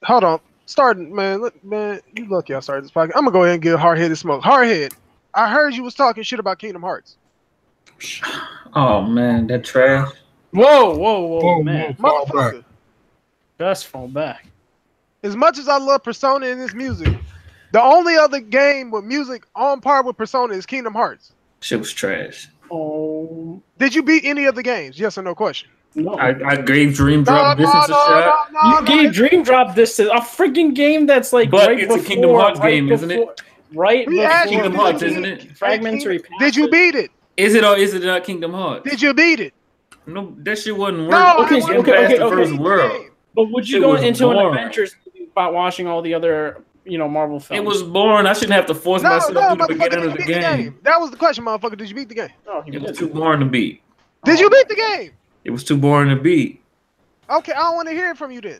Hold on. Starting, man. Look, man, you lucky I started this podcast. I'm gonna go ahead and get hard-headed smoke. Hardhead, I heard you was talking shit about Kingdom Hearts. Oh man, that trash. Whoa, man. Fall back. Motherfucker. Just fall back. As much as I love Persona and its music, the only other game with music on par with Persona is Kingdom Hearts. Shit was trash. Oh Did you beat any of the games? Yes or no question? no. I gave Dream Drop Distance a shot. You gave Dream Drop this to a freaking game that's like But right it's a before, Kingdom Hearts right game, isn't it? before- Right We before asked Kingdom you, Hearts, did you isn't beat it? fragmentary. Did you beat it? Is it or is it not Kingdom Hearts? Did you beat it? No, that shit wasn't No, worth. okay, I Getting wanna past okay, the okay. first world. But would you It go was into an boring. adventures about watching all the other, Marvel films? It was boring. I shouldn't have to force myself to the motherfucker, beginning did of you the beat the game. game? That was the question, motherfucker. Did you beat the game? Oh, he It was did. too boring to beat. Did you beat the game? It was too boring to beat. Okay, I don't want to hear it from you then.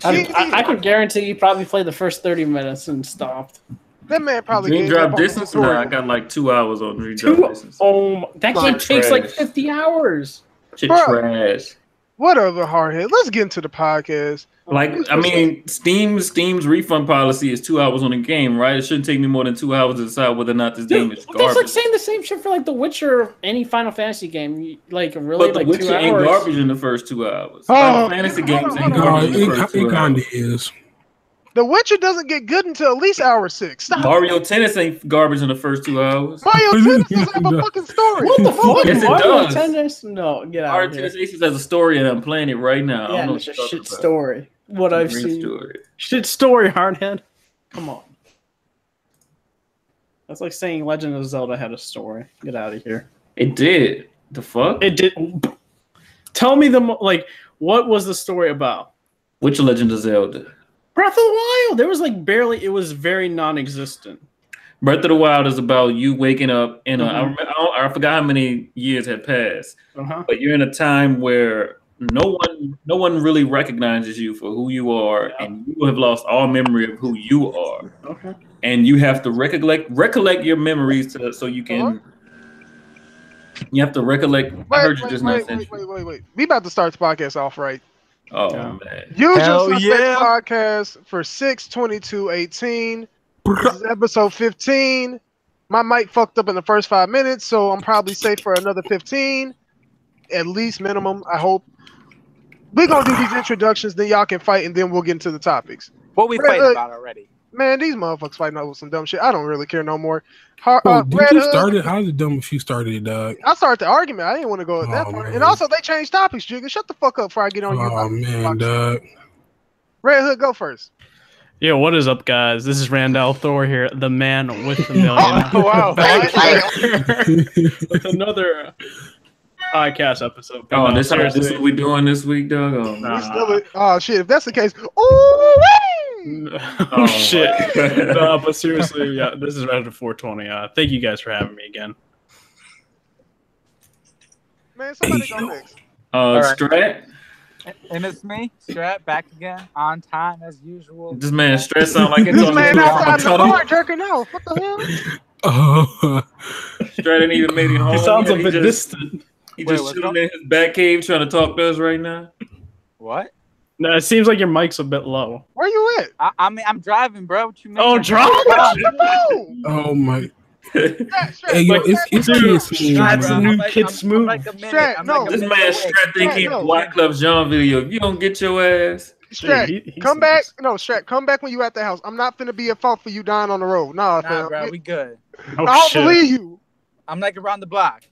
I could guarantee you probably played the first 30 minutes and stopped. That man probably Dream gave Drop up on the Distance? Nah, tutorial. I got like 2 hours on Dream Drop Distance. That game Fuck takes like trash. 50 hours. Shit Bro. trash. Whatever, hardhead. Let's get into the podcast. Like, I mean, Steam's refund policy is 2 hours on a game, right? It shouldn't take me more than 2 hours to decide whether or not this game is That's like garbage. saying the same shit for like The Witcher or any Final Fantasy game. Like really, But The like Witcher 2 ain't hours. garbage in the first 2 hours. Oh, Final Fantasy hold on, games hold ain't on. garbage in the It first 2 kind hours. of is. The Witcher doesn't get good until at least hour 6. Stop. Mario Tennis ain't garbage in the first 2 hours. Mario Tennis doesn't have a fucking story. What the fuck? Yes, it Mario does. Tennis? No, get out Mario of here. Tennis Aces has a story, and I'm playing it right now. I Yeah, don't know it's a what you're shit talking about. story. What I've Great seen. story. Shit story, Hardhead. Come on. That's like saying Legend of Zelda had a story. Get out of here. It did. The fuck? It did. Tell me what was the story about? Which Legend of Zelda? Breath of the Wild. There was like barely. It was very non-existent. Breath of the Wild is about you waking up in a. Mhm. I forgot how many years had passed, Uh-huh. but you're in a time where no one really recognizes you for who you are, Yeah. and you have lost all memory of who you are, Okay. and you have to recollect your memories so you can. You have to recollect. I heard you just now. Wait. We about to start the podcast off right. Oh Yeah. man. Usual Hell Suspect yeah. podcast for 6/22/18. This is episode 15. My mic fucked up in the first 5 minutes, so I'm probably safe for another 15. At least minimum, I hope. We're gonna do these introductions, then y'all can fight, and then we'll get into the topics. What we Red fighting Hood. about already? Man, these motherfuckers fighting over some dumb shit. I don't really care no more. Did Red you Hood, start it? How's it dumb if you started it, dog? I started the argument. I didn't want to go at that Oh, part. man. And also, they changed topics, Jigga. Shut the fuck up before I get on you. Oh man, dog. Red Hood, go first. Yo, what is up, guys? This is Randall Thor here, the man with the million. Oh, wow. Back here with another podcast episode. Oh, this Seriously. is what we doing this week, dog. Oh, Nah. We still, oh shit! If that's the case, ooh Oh shit! my God. No, but seriously, yeah, this is Reddit 420. Thank you guys for having me again. man, somebody go next. right. Strat. And it's me, Strat, back again, on time as usual. This man stress sound like it's This on man the outside the tunnel. bar jerking off. What the hell? Oh, Strat ain't even made it home. He sounds a yet. bit He just- distant. He Wait, just what's chilling up? in his back cave trying to talk to us right now. What? No, it seems like your mic's a bit low. Where you at? I mean, I'm driving, bro. What you mean? Oh, drop Oh, oh my. Strat, Hey, yo, Strat, it's Dude, kids. Strat's Bro, a new I'm like- kid I'm smooth. like a minute. Strat, I'm no. like a This minute man away. Strat think he no. White Club Jean video. If you don't get your ass, Strat, He come back. seems- No, Strat, come back when you at the house. I'm not finna be at fault for you dying on the road. Nah, Nah, fam. bro, we good. Oh, I don't shit. believe you. I'm like around the block.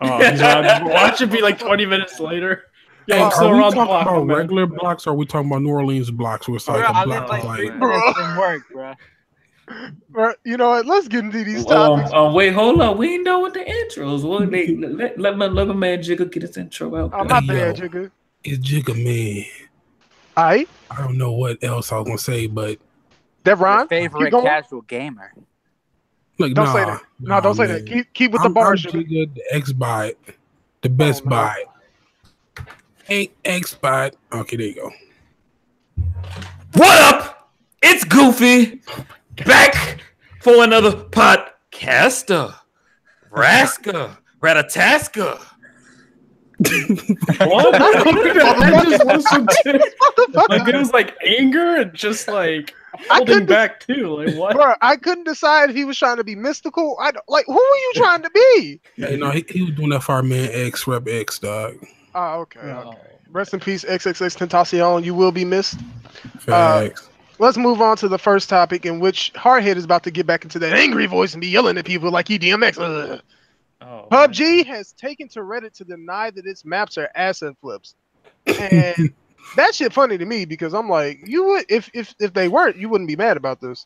Oh, he's watch it be like 20 minutes later. Yo, Hey, I'm still are we around the talking block. about man. regular blocks or are we talking about New Orleans blocks where it's Bro, like I a live block like of 3 like minutes from work, bro. Bro, you know what? Let's get into these topics. wait, hold on. We ain't done with the intros. Well, let my man Jigga get his intro out. Oh, my Hey, bad, yo. Jigga. it's Jigga man. Alright, I don't know what else I was gonna say, but that Your rhyme. favorite Keep going. casual gamer. look, Don't nah, say that. No, nah, don't say man. that. Keep with the I'm bars, Jigga. Jigga, the X Bot, the best no. buy. Ain't X Bot. Okay, there you go. What up? It's Goofy back for another podcaster. Raska, Ratataska. What? I just listened to like it was like anger and just like holding couldn't- back too. Like what? Bro, I couldn't decide if he was trying to be mystical. I don't, like, who were you trying to be? You know, he was doing that for our man X, Rep X, dog. Oh, okay, No. okay. Rest in peace, XXX Tentacion. You will be missed. Facts. Let's move on to the first topic, in which Hardhead is about to get back into that angry voice and be yelling at people like he DMX. Ugh. Oh, PUBG has taken to Reddit to deny that its maps are asset flips, and that shit funny to me because I'm like, you would if they weren't, you wouldn't be mad about this.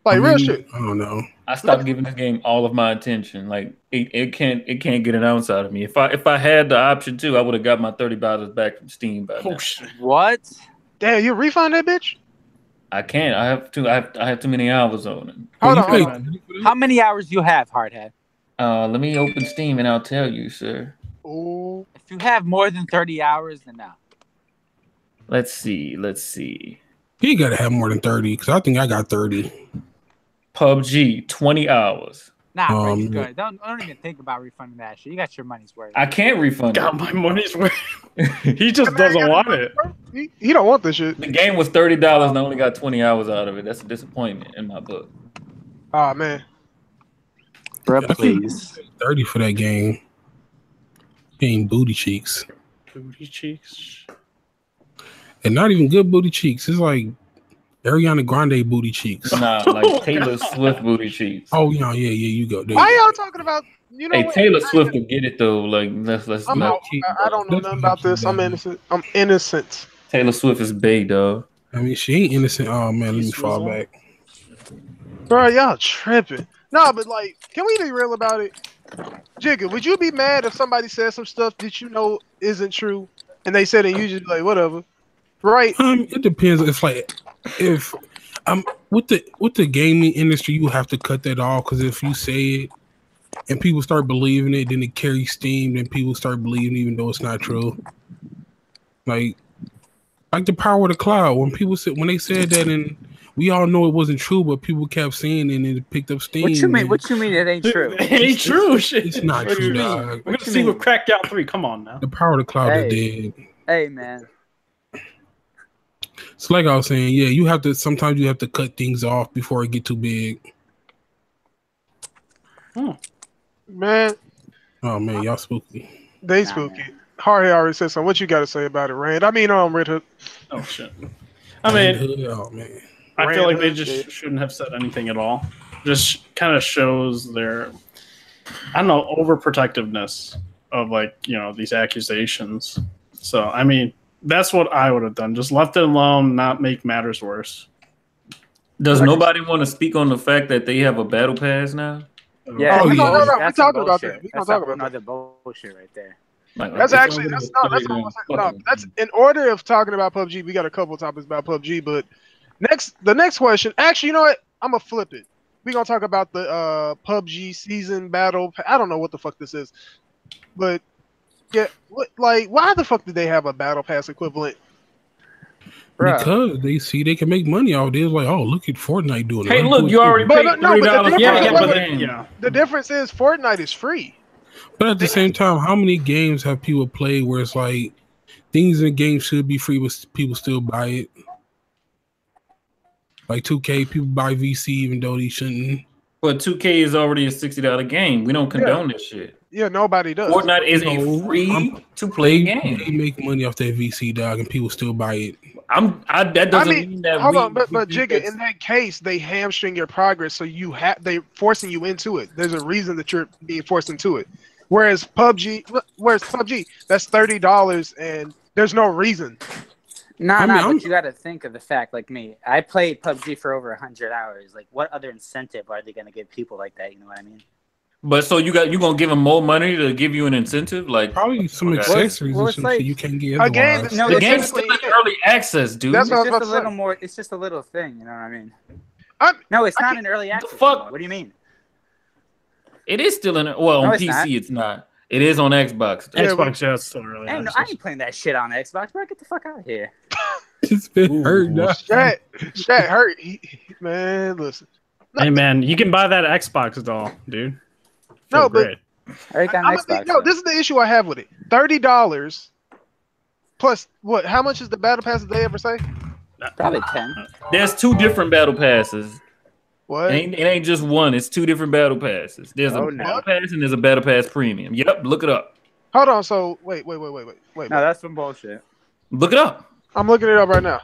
Like, real shit. I don't know. I stopped giving this game all of my attention. Like it can't get an ounce out of me. If I had the option to, I would have got my $30 back from Steam by now. Oh shit! What? Damn, you refund that bitch? I can't. I have too many hours on it. Hold You on, played- hold on. How many hours you have, Hardhead? Let me open Steam and I'll tell you, sir. Ooh. If you have more than 30 hours, then no. Let's see. He got to have more than 30 because I think I got 30. PUBG, 20 hours. Nah, bro, you Um, good. Don't even think about refunding that shit. You got your money's worth. I can't refund Got it. my money's worth. He just doesn't want it. He don't want this shit. The game was $30 and I only got 20 hours out of it. That's a disappointment in my book. Oh man. Bro, I think please. 30 for that game. Ain't booty cheeks. Booty cheeks. And not even good booty cheeks. It's like Ariana Grande booty cheeks. Nah, like Taylor Swift booty cheeks. Oh, yeah, you go. There Why you y'all talking about? You know Hey, what? Taylor Swift will get it though. Like let's I'm not out. keep. I don't know nothing about this. I'm innocent. I'm innocent. Taylor Swift is bae, dog. I mean, she ain't innocent. Oh, man, let me fall Swizzle. back. Bro, y'all tripping. No, but like, can we be real about it? Jigga, would you be mad if somebody said some stuff that you know isn't true, and they said it, and you just be like, whatever, right? It depends. It's like if with the gaming industry, you have to cut that off because if you say it and people start believing it, then it carries steam, then people start believing even though it's not true. Like the power of the cloud. When they said that, and we all know it wasn't true, but people kept saying it and it picked up steam. What you mean? and What you mean it ain't true? It ain't true. Shit. It's not What do true, you mean? dog. We're gonna see with Crackdown 3. Come on now. The power of the cloud is Hey. dead. Hey, man. So like I was saying, yeah, sometimes you have to cut things off before it get too big. Man, Oh man, y'all spooky. they Nah, spooky. man. Harry already said something. What you got to say about it, Rand? I mean, Red Hook. Oh shit. I mean, Oh man. I feel like they Random just shit. shouldn't have said anything at all. Just kind of shows their, I don't know, overprotectiveness of these accusations. So I mean, that's what I would have done. Just left it alone, not make matters worse. Does nobody want to speak on the fact that they have a battle pass now? Yeah, Oh, yeah. no, that's we're some talking about bullshit. that. We're That's talking about another bullshit right there. Like, That's it's actually already that's put it in. no, that's in order of talking about PUBG. We got a couple topics about PUBG, but the next question. Actually, you know what? I'm gonna flip it. We're gonna talk about the PUBG season battle. I don't know what the fuck this is, but yeah, why the fuck did they have a battle pass equivalent? Bruh. Because they see they can make money off it. It's like, oh, look at Fortnite doing it. Hey, I'm look, doing you it. already But paid no, but the $3 for difference- the but- game. Yeah. The difference is Fortnite is free. But at the same time, how many games have people played where it's like things in games should be free, but people still buy it? Like 2K, people buy VC even though they shouldn't. But 2K is already a $60 game. We don't condone this shit. Yeah, nobody does. Fortnite is a No, free to play They game. make money off that VC, dog, and people still buy it. That doesn't mean that. hold we, on, but we- Jigga, that's- in that case, they hamstring your progress, so they forcing you into it. There's a reason that you're being forced into it. Whereas PUBG, that's $30, and there's no reason. But you got to think of the fact, like me, I played PUBG for over 100 hours. Like, what other incentive are they going to give people like that? You know what I mean? But so you gonna give them more money to give you an incentive? Like Probably some Okay. accessories Well, and it's some like- shit you can't get A game otherwise. is- No, the it's game's just, still in early access, dude. That's what I was it's about just to a little say. more. It's just a little thing. You know what I mean? I'm- No, it's I not can't- in early access. fuck? anymore. What do you mean? It is still in. Well, No, on it's PC, not. it's not. It is on Xbox. though. Yeah, Xbox, yeah, it's still really. I ain't playing that shit on Xbox, bro. Get the fuck out of here. It's been hurt, dog. Shat hurt. Man, listen. Hey man, you can buy that Xbox doll, dude. No, Feel but great. I got an Xbox. No, this is the issue I have with it. $30 plus what? How much is the battle pass? Did they ever say? Probably 10. There's 2 different battle passes. What? It ain't just one. It's 2 different battle passes. There's a battle pass and there's a battle pass premium. Yep, look it up. Hold on. So wait. No, that's some bullshit. Look it up. I'm looking it up right now.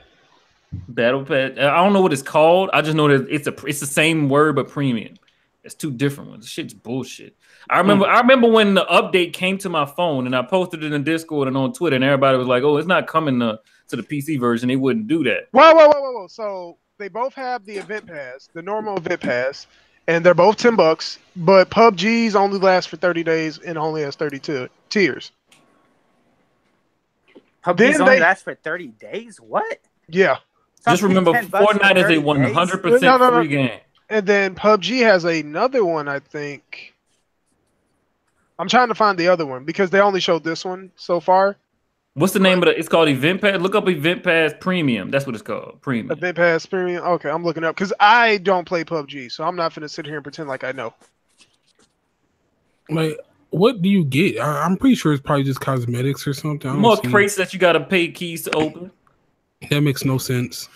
Battle pass. I don't know what it's called. I just know that it's the same word but premium. It's 2 different ones. This shit's bullshit. I remember when the update came to my phone and I posted it in Discord and on Twitter and everybody was like, "Oh, it's not coming to the PC version." They wouldn't do that. Whoa. So they both have the event pass, the normal event pass, and they're both $10. But PUBG's only lasts for 30 days and only has 32 tiers. PUBG's only lasts for 30 days. What? Yeah. Just remember, Fortnite is a 100% free game. And then PUBG has another one, I think. I'm trying to find the other one because they only showed this one so far. What's the name of it? It's called Event Pass. Look up Event Pass Premium. That's what it's called. Premium. Event Pass Premium. Okay, I'm looking up because I don't play PUBG, so I'm not going to sit here and pretend like I know. Like, what do you get? I'm pretty sure it's probably just cosmetics or something. More crates that you got to pay keys to open. That makes no sense.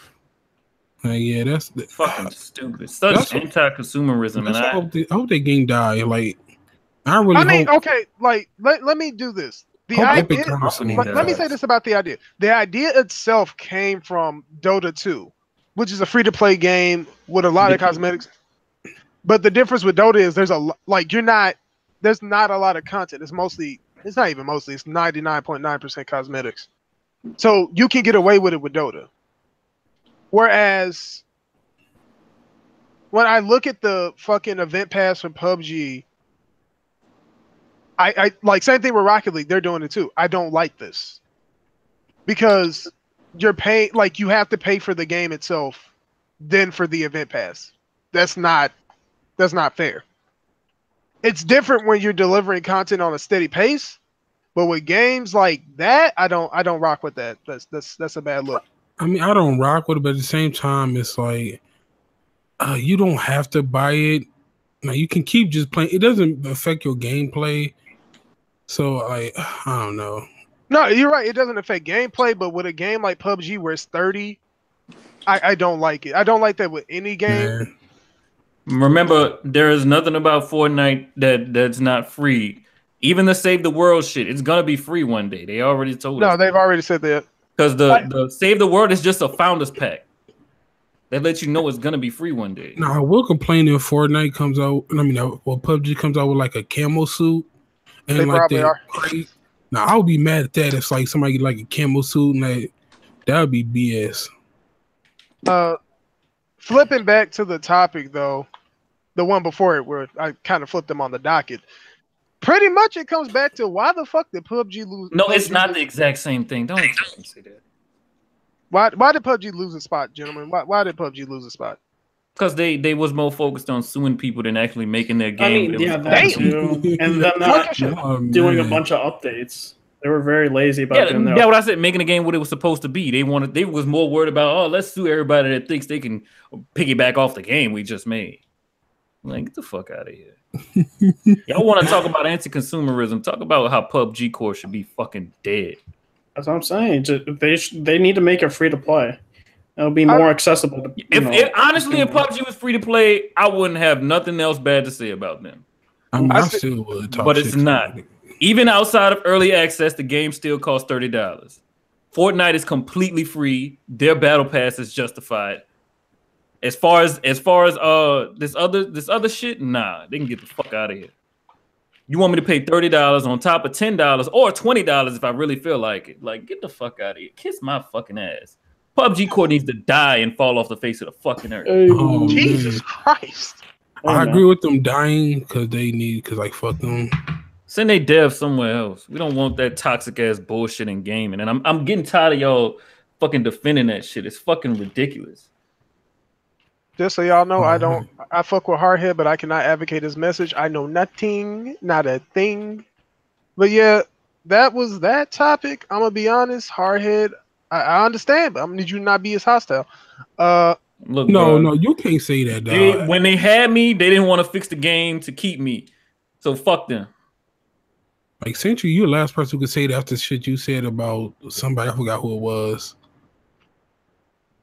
Yeah, that's fucking stupid. Such anti-consumerism. And I hope that game die. Like, I mean, okay, like let me do this. The idea, let me say this about the idea. The idea itself came from Dota 2, which is a free-to-play game with a lot of cosmetics. But the difference with Dota is there's not a lot of content. It's not even mostly. It's 99.9% cosmetics. So you can get away with it with Dota. Whereas when I look at the fucking event pass for PUBG, I like same thing with Rocket League. They're doing it too. I don't like this because you're paying, like, you have to pay for the game itself, then for the event pass. That's not fair. It's different when you're delivering content on a steady pace, but with games like that, I don't rock with that. That's a bad look. I mean, I don't rock with it, but at the same time, it's like you don't have to buy it. Now you can keep just playing. It doesn't affect your gameplay. So, like, I don't know. No, you're right. It doesn't affect gameplay, but with a game like PUBG where it's 30, I don't like it. I don't like that with any game. Yeah. Remember, there is nothing about Fortnite that's not free. Even the Save the World shit, it's gonna be free one day. They already told us. No, they've already said that. Because the Save the World is just a founders pack. They let you know it's gonna be free one day. Now I will complain if Fortnite comes out. I mean, PUBG comes out with like a camo suit and they like probably are. Now I would be mad at that if like somebody get like a camo suit and that would be BS. Flipping back to the topic though, the one before it where I kind of flipped them on the docket. Pretty much it comes back to why the fuck did PUBG lose? No, it's not the exact same thing. Don't say that. Why did PUBG lose a spot, gentlemen? Why did PUBG lose a spot? Because they was more focused on suing people than actually making their game. I mean, yeah, that too. And them not doing a bunch of updates. They were very lazy about doing that. Yeah, what I said, making the game what it was supposed to be. They was more worried about, oh, let's sue everybody that thinks they can piggyback off the game we just made. Like, get the fuck out of here. Y'all want to talk about anti-consumerism? Talk about how PUBG Core should be fucking dead. That's what I'm saying. They need to make it free to play. It'll be more accessible. Honestly, if PUBG was free to play, I wouldn't have nothing else bad to say about them. I still would talk, but it's not. Even outside of early access, the game still costs $30. Fortnite is completely free. Their battle pass is justified. As far as this other shit, nah, they can get the fuck out of here. You want me to pay $30 on top of $10 or $20 if I really feel like it? Like, get the fuck out of here. Kiss my fucking ass. PUBG Core needs to die and fall off the face of the fucking earth. Oh, Jesus Christ. I agree with them dying because like, fuck them. Send they dev somewhere else. We don't want that toxic ass bullshit in gaming. And I'm getting tired of y'all fucking defending that shit. It's fucking ridiculous. Just so y'all know, I fuck with Hardhead, but I cannot advocate his message. I know nothing, not a thing. But yeah, that was that topic. I'm gonna be honest, Hardhead. I understand, but I'm gonna need you to not be as hostile. Look, no, you can't say that, dog. When they had me, they didn't want to fix the game to keep me. So fuck them. Like Century, you're the last person who could say that after shit you said about somebody. I forgot who it was.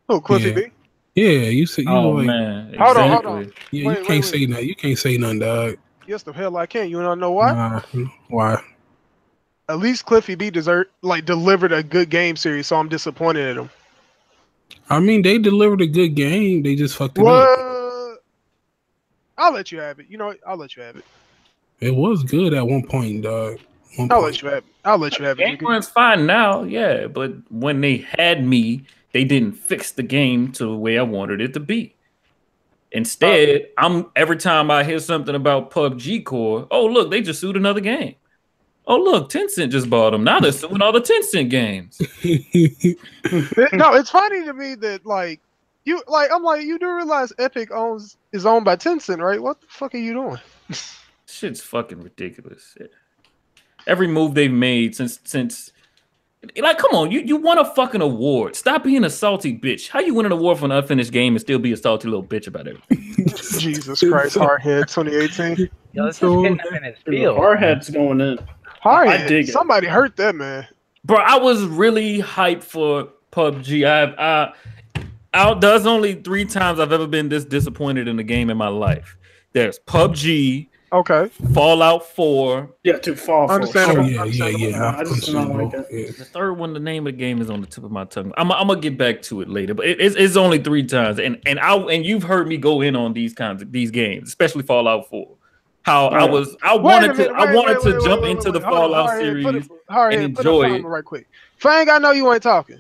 Oh, Cliffy Yeah. B. Yeah, you said you Oh were like, man, Hold on, exactly. hold on. yeah, Wait, you can't wait. say nothing. You can't say nothing, dog. Yes, the hell I can. You wanna know why? Nah, why? At least Cliffy B delivered a good game series, so I'm disappointed in him. I mean, they delivered a good game. They just fucked it up. What? I'll let you have it. You know what? I'll let you have it. It was good at one point, dog. I'll let you have it. I'll let you have it. Game runs fine now, yeah, but when they had me, they didn't fix the game to the way I wanted it to be. Instead, every time I hear something about PUBG Core, oh look, they just sued another game. Oh look, Tencent just bought them. Now they're suing all the Tencent games. No, it's funny to me that you do realize Epic is owned by Tencent, right? What the fuck are you doing? Shit's fucking ridiculous. Every move they've made since like, come on, you won a fucking award. Stop being a salty bitch. How you win an award for an unfinished game and still be a salty little bitch about everything? Jesus Christ, Hardhead 2018. Yo, this is hitting him in his field. Our head's going in. Hardhead, I dig it. somebody hurt that man. Bro, I was really hyped for PUBG. There's only 3 times I've ever been this disappointed in a game in my life. There's PUBG, Okay. Fallout 4. Yeah, too far. Understandable. Yeah. I just don't like it. Yeah. The third one, the name of the game is on the tip of my tongue. I'm gonna get back to it later, but it's only 3 times, and you've heard me go in on these games, especially Fallout 4. How I wanted to jump into the Fallout series and enjoy it. Right quick. Fang, I know you ain't talking.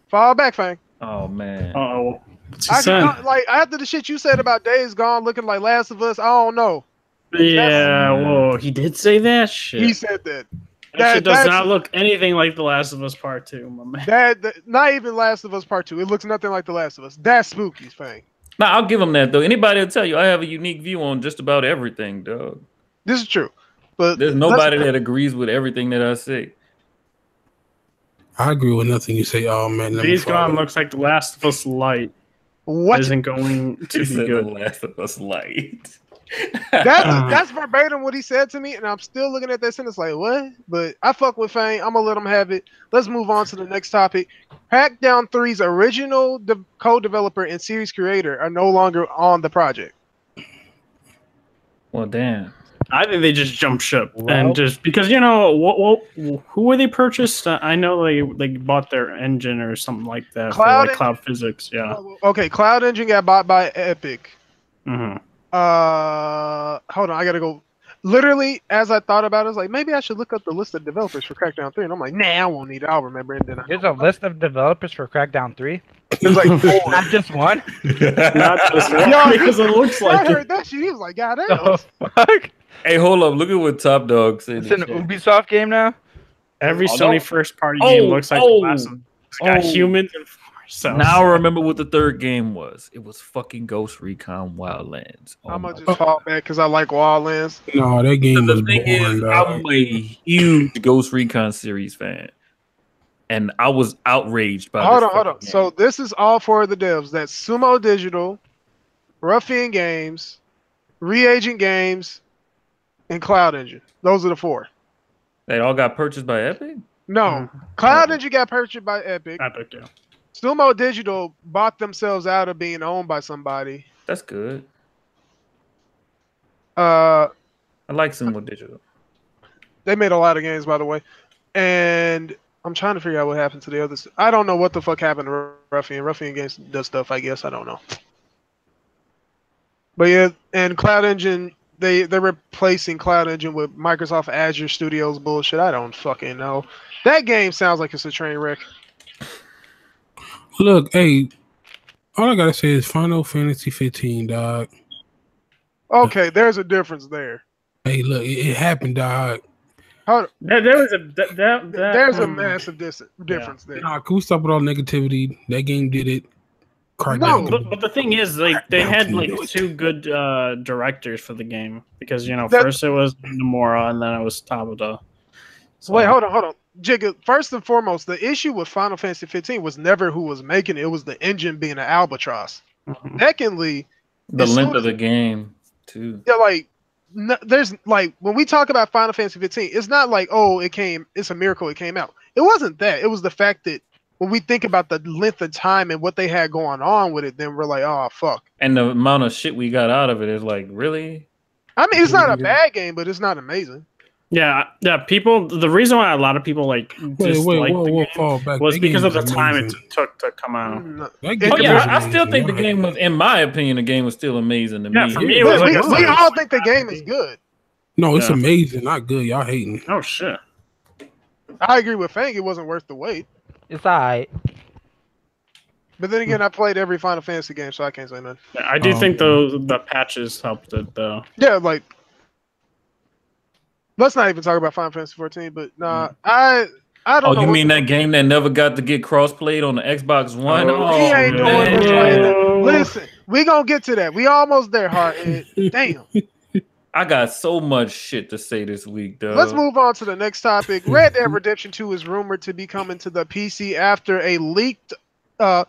Fall back, Fang. Oh man. Oh, what's he saying? Like after the shit you said about Days Gone looking like Last of Us, I don't know. Yeah, whoa, he did say that shit. He said that. That shit does not look anything like The Last of Us Part 2, my man. That not even Last of Us Part 2. It looks nothing like The Last of Us. That's spooky, Fang. Nah, I'll give them that though. Anybody will tell you I have a unique view on just about everything, dog. This is true. But there's nobody that agrees with everything that I say. I agree with nothing you say. Oh man, Days Gone looks like The Last of Us Light. What isn't going to be good? The Last of Us Light. That's verbatim what he said to me, and I'm still looking at that sentence like, what? But I fuck with Fang. I'm gonna let him have it. Let's move on to the next topic. Crackdown 3's original co-developer and series creator are no longer on the project. Well, damn. I think they just jumped ship and just because who were they purchased? I know they bought their engine or something like that for Cloud Physics. Yeah. Okay, Cloud Engine got bought by Epic. Mm-hmm. Hold on, I gotta go. Literally, as I thought about it, I was like, maybe I should look up the list of developers for Crackdown 3. And I'm like, nah, I won't need it. I'll remember it. And then There's a list of developers for Crackdown 3? There's like 4. Not just one? Not just one, because it looks like I heard that shit. He was like, God damn. Oh, fuck. Hey, hold up. Look at what Top Dog said. It's an Ubisoft game now? Every Sony first-party game looks like the last one. It's got humans and cells. Now I remember what the third game was. It was fucking Ghost Recon Wildlands. I'm gonna just fall back because I like Wildlands. No, that game was boring. I'm a huge Ghost Recon series fan, and I was outraged by. Hold on. Game. So this is all for the devs. That's Sumo Digital, Ruffian Games, Reagent Games, and Cloud Engine. Those are the 4. They all got purchased by Epic? No. Cloud Engine got purchased by Epic. Epic, yeah. Sumo Digital bought themselves out of being owned by somebody. That's good. I like Sumo Digital. They made a lot of games, by the way. And I'm trying to figure out what happened to the others. I don't know what the fuck happened to Ruffian. Ruffian Games does stuff, I guess. I don't know. But yeah, and Cloud Engine... They're replacing Cloud Engine with Microsoft Azure Studios bullshit. I don't fucking know. That game sounds like it's a train wreck. Look, hey, all I gotta say is Final Fantasy 15, dog. Okay, there's a difference there. Hey, look, it happened, dog. There's a massive difference there. Nah, can we stop with all negativity? That game did it. No, but the thing is, they had like 2 good directors for the game because first it was Nomura and then it was Tabata. So. Wait, hold on, Jigga. First and foremost, the issue with Final Fantasy 15 was never who was making it; it was the engine being an albatross. Mm-hmm. Secondly, the length of the game too. Yeah, like there's like when we talk about Final Fantasy 15, it's not like it's a miracle it came out. It wasn't that. It was the fact that when we think about the length of time and what they had going on with it, then we're like, oh fuck. And the amount of shit we got out of it is like, really? I mean, it's not a bad game, but it's not amazing. Yeah. People. The reason why a lot of people like dislike the game was because of the time it took to come out. I still think the game was, in my opinion, the game was still amazing to me. For me, it was we all think the game is good. No, it's amazing, not good. Y'all hating. Oh shit. I agree with Fang. It wasn't worth the wait. It's alright. But then again, I played every Final Fantasy game, so I can't say nothing. Yeah, I do think the patches helped it though. Yeah, like let's not even talk about Final Fantasy 14. But nah, I don't know. Oh, you mean that game that never got to get cross-played on the Xbox One? We ain't doing this right now. Listen, we gonna get to that. We almost there, Hardhead. Damn. I got so much shit to say this week, though. Let's move on to the next topic. Red Dead Redemption 2 is rumored to be coming to the PC after a leaked what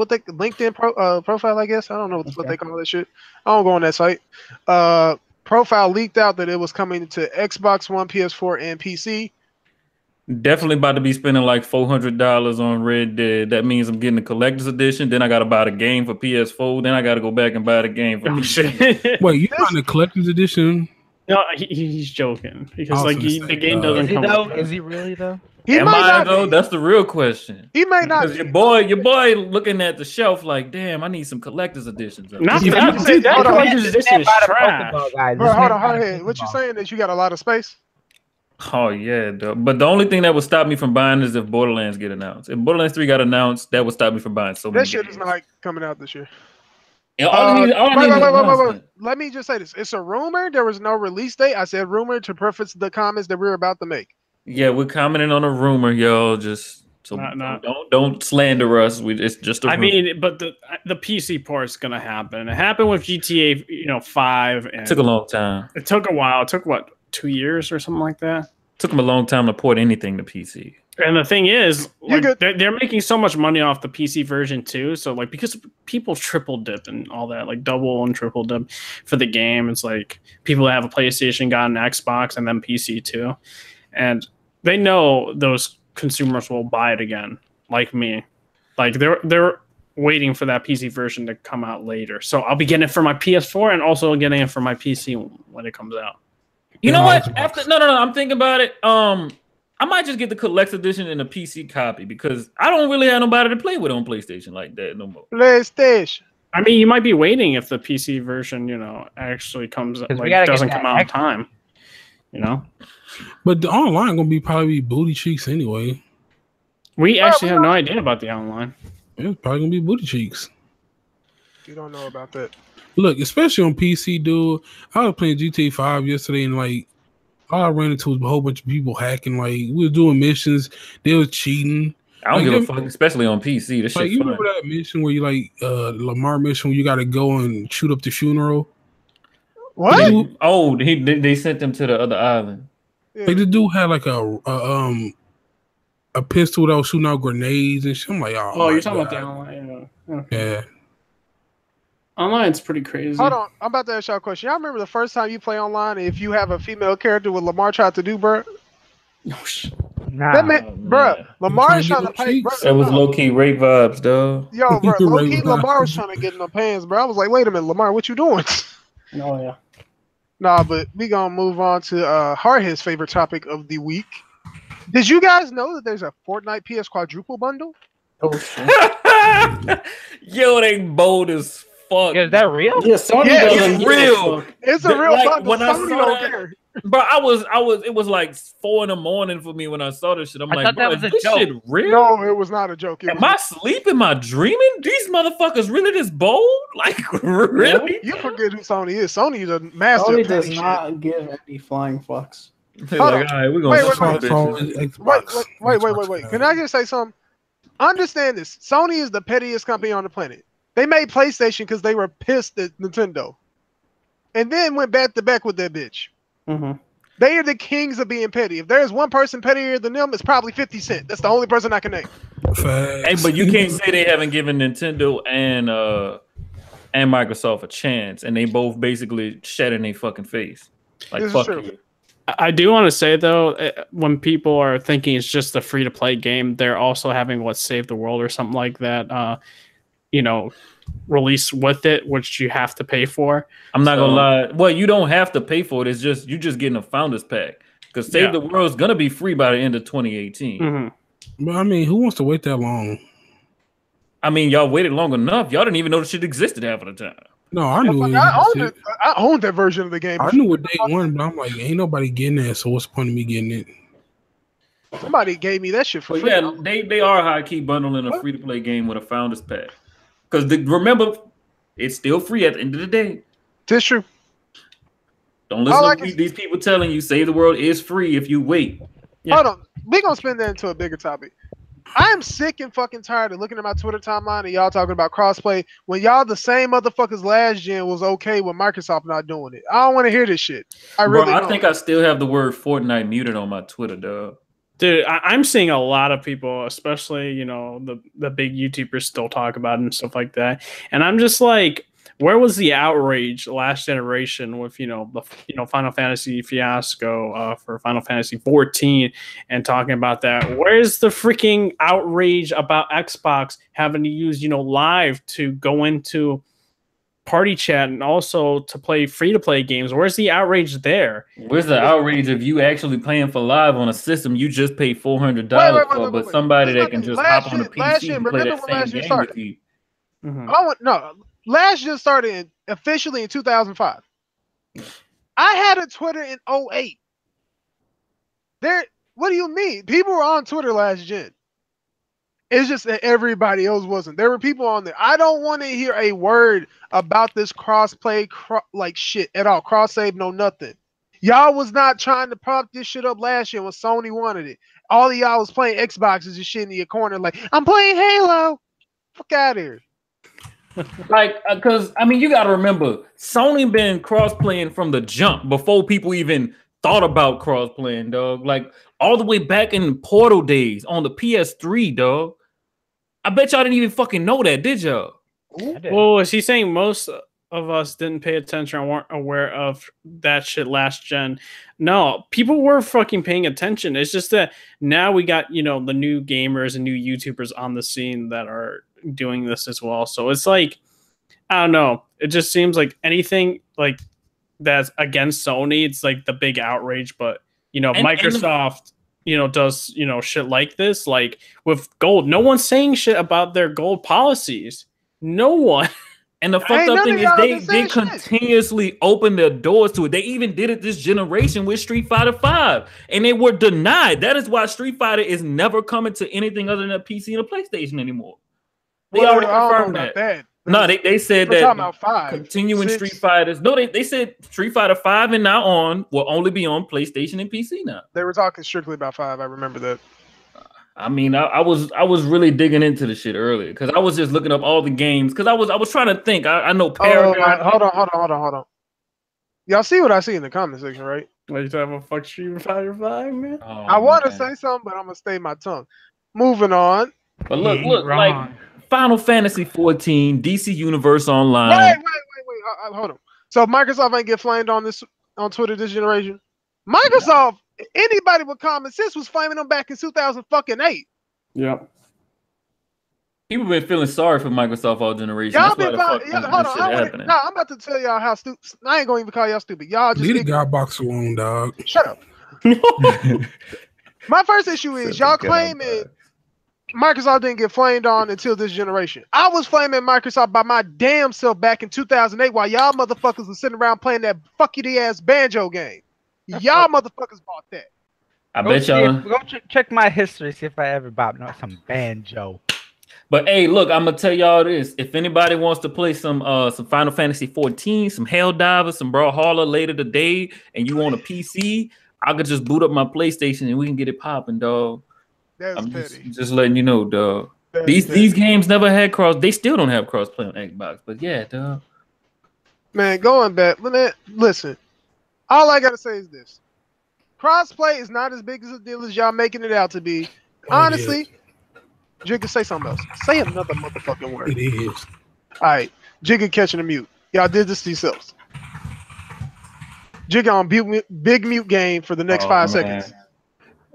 they LinkedIn profile, I guess. I don't know what they call that shit. I don't go on that site. Profile leaked out that it was coming to Xbox One, PS4, and PC. Definitely about to be spending like $400 on Red Dead. That means I'm getting the collector's edition. Then I got to buy the game for PS4. Then I got to go back and buy the game for PC. Wait, you buying the collector's edition? No, he's joking because the game doesn't come out. Is he really though? Am I though? That's the real question. He may not. Because your boy looking at the shelf like, damn, I need some collector's editions. Not that collector's edition is trash. Bro, hold on, Hardhead. What you saying is you got a lot of space? Oh yeah, but the only thing that would stop me from buying is if Borderlands get announced. If Borderlands 3 got announced, that would stop me from buying so many. That shit games. is not coming out this year. Wait. Let me just say this. It's a rumor. There was no release date. I said rumor to preface the comments that we were about to make. Yeah, we're commenting on a rumor, y'all. Just don't slander us. It's just a rumor. I mean, but the PC port's gonna happen. It happened with GTA, 5. And it took a long time. It took a while. It took what, 2 years or something like that? It took them a long time to port anything to PC. And the thing is, they're making so much money off the PC version too. So because people triple dip and all that, like double and triple dip for the game, it's like people that have a PlayStation got an Xbox and then PC too, and they know those consumers will buy it again, like me. Like they're waiting for that PC version to come out later. So I'll be getting it for my PS4 and also getting it for my PC when it comes out. You know what? No. I'm thinking about it. I might just get the collector's edition and a PC copy because I don't really have nobody to play with on PlayStation like that no more. PlayStation. I mean, you might be waiting if the PC version, actually comes doesn't come out on time. But the online gonna probably be booty cheeks anyway. We actually have no idea about the online. It's probably gonna be booty cheeks. You don't know about that. Look, especially on PC, dude. I was playing GTA 5 yesterday, and all I ran into was a whole bunch of people hacking. We were doing missions, they were cheating. I don't give a fuck, especially on PC. This shit you fun. remember that mission where you Lamar mission where you got to go and shoot up the funeral? What? They sent them to the other island. Yeah. The dude had a pistol that was shooting out grenades and shit. I'm like, oh, you're talking about the online? Yeah. Online's pretty crazy. Hold on, I'm about to ask y'all a question. Y'all remember the first time you play online? If you have a female character, what Lamar tried to do, bro? No shit. Nah. That man, bro. Lamar was trying to pay. Bro, that was low key rape vibes, though. Yo, bro, low key Lamar was trying to get in the pants, bro. I was like, wait a minute, Lamar, what you doing? Oh yeah. Nah, but we gonna move on to Hardhead's favorite topic of the week. Did you guys know that there's a Fortnite PS quadruple bundle? Oh shit. Yo, they bold as fuck. Is that real? Yeah, Sony it's real. It's a real bundle. When I Sony saw don't that, care. But it was like 4 a.m. for me when I saw this shit. I'm I like, thought that bro, was is a this joke. shit real? No, it was not a joke. Am I sleeping? Am I dreaming? These motherfuckers really this bold? Like, really? You forget who Sony is. Sony is a master. Sony of does petty not give any flying fucks. Like, all right, we're gonna Wait. Can I just say something? Understand this. Sony is the pettiest company on the planet. They made PlayStation because they were pissed at Nintendo. And then went back to back with that bitch. Mm-hmm. They are the kings of being petty. If there's one person pettier than them, it's probably 50 Cent. That's the only person I can name. Hey, but you can't say they haven't given Nintendo and and Microsoft a chance, and they both basically shed in their fucking face. Like, This is fuck true. you. I do want to say though, when people are thinking it's just a free to play game, they're also having what Save the World or something like that, release with it, which you have to pay for. I'm not gonna lie. Well, you don't have to pay for it. It's just you're just getting a founders pack because Save the World is gonna be free by the end of 2018. Mm-hmm. But I mean, who wants to wait that long? I mean, y'all waited long enough. Y'all didn't even know the shit existed half of the time. No, I knew it. I owned that version of the game. I knew it day one, but I'm like, ain't nobody getting that. So what's the point of me getting it? Somebody gave me that shit for free. Yeah, they are high key bundling a free to play game with a founders pack. Because remember, it's still free at the end of the day. That's true. Don't listen to these people telling you Save the World is free if you wait. Yeah. Hold on, we gonna spin that into a bigger topic. I am sick and fucking tired of looking at my Twitter timeline and y'all talking about crossplay when y'all the same motherfuckers last gen was okay with Microsoft not doing it. I don't want to hear this shit. I think I still have the word Fortnite muted on my Twitter, dog. Dude, I'm seeing a lot of people, especially the big YouTubers, still talk about it and stuff like that, and I'm just like, where was the outrage last generation with the Final Fantasy fiasco for Final Fantasy 14 and talking about that? Where's the freaking outrage about Xbox having to use Live to go into party chat and also to play free-to-play games? Where's the outrage there? Where's the outrage of you actually playing for Live on a system you just paid $400 for, but somebody that can just hop on a PC and play that same game with you? Mm-hmm. Last year started officially in 2005. I had a Twitter in 2008. What do you mean? People were on Twitter last gen. It's just that everybody else wasn't. There were people on there. I don't want to hear a word about this cross-play shit at all. Cross-save, no nothing. Y'all was not trying to prop this shit up last year when Sony wanted it. All of y'all was playing Xboxes and shit in your corner like, I'm playing Halo. Fuck out of here. Because you got to remember, Sony been cross-playing from the jump before people even thought about cross-playing, dog. Like, all the way back in Portal days on the PS3, dog. I bet y'all didn't even fucking know that, did y'all? Well, is he saying most of us didn't pay attention or weren't aware of that shit last gen? No, people were fucking paying attention. It's just that now we got, the new gamers and new YouTubers on the scene that are doing this as well. So it's like, I don't know. It just seems like anything like that's against Sony, it's like the big outrage. But Microsoft, does shit like this, like with gold. No one's saying shit about their gold policies. No one. And the fucked up thing is they continuously open their doors to it. They even did it this generation with Street Fighter V, and they were denied. That is why Street Fighter is never coming to anything other than a PC and a PlayStation anymore. They already confirmed that. No, they said that continuing 6. Street Fighters. No, they said Street Fighter 5 and now on will only be on PlayStation and PC now. They were talking strictly about 5. I remember that. I mean, I was really digging into the shit earlier because I was just looking up all the games because I was trying to think. I know Paragon. Hold on. Y'all see what I see in the comment section, right? What you talking about? Fuck Street Fighter 5, man. Oh, I want to say something, but I'm gonna stay my tongue. Moving on. But look, like Final Fantasy 14, DC Universe Online. Wait. Hold on. So Microsoft ain't get flamed on Twitter this generation. Microsoft. Anybody with common sense was flaming them back in 2008. Yep. People been feeling sorry for Microsoft all generation. Y'all been hold on. I'm about to tell y'all how stupid. I ain't gonna even call y'all stupid. Y'all just leave the God box alone, dog. Shut up. My first issue is y'all claiming Microsoft didn't get flamed on until this generation. I was flaming Microsoft by my damn self back in 2008 while y'all motherfuckers was sitting around playing that fuckity ass banjo game. Y'all motherfuckers bought that. I bet y'all. Go check my history, see if I ever bought some banjo. But hey, look, I'm gonna tell y'all this: if anybody wants to play some Final Fantasy 14, some Helldivers, some Brawlhalla later today, and you want a PC, I could just boot up my PlayStation and we can get it popping, dog. I'm just letting you know, dog. These games never had cross. They still don't have crossplay on Xbox, but yeah, dog. Man, going back, listen. All I gotta say is this: crossplay is not as big as a deal as y'all making it out to be. Honestly, Jigga, say something else. Say another motherfucking word. It is. All right, Jigga catching a mute. Y'all did this to yourselves. Jigga on big mute game for the next 5 seconds.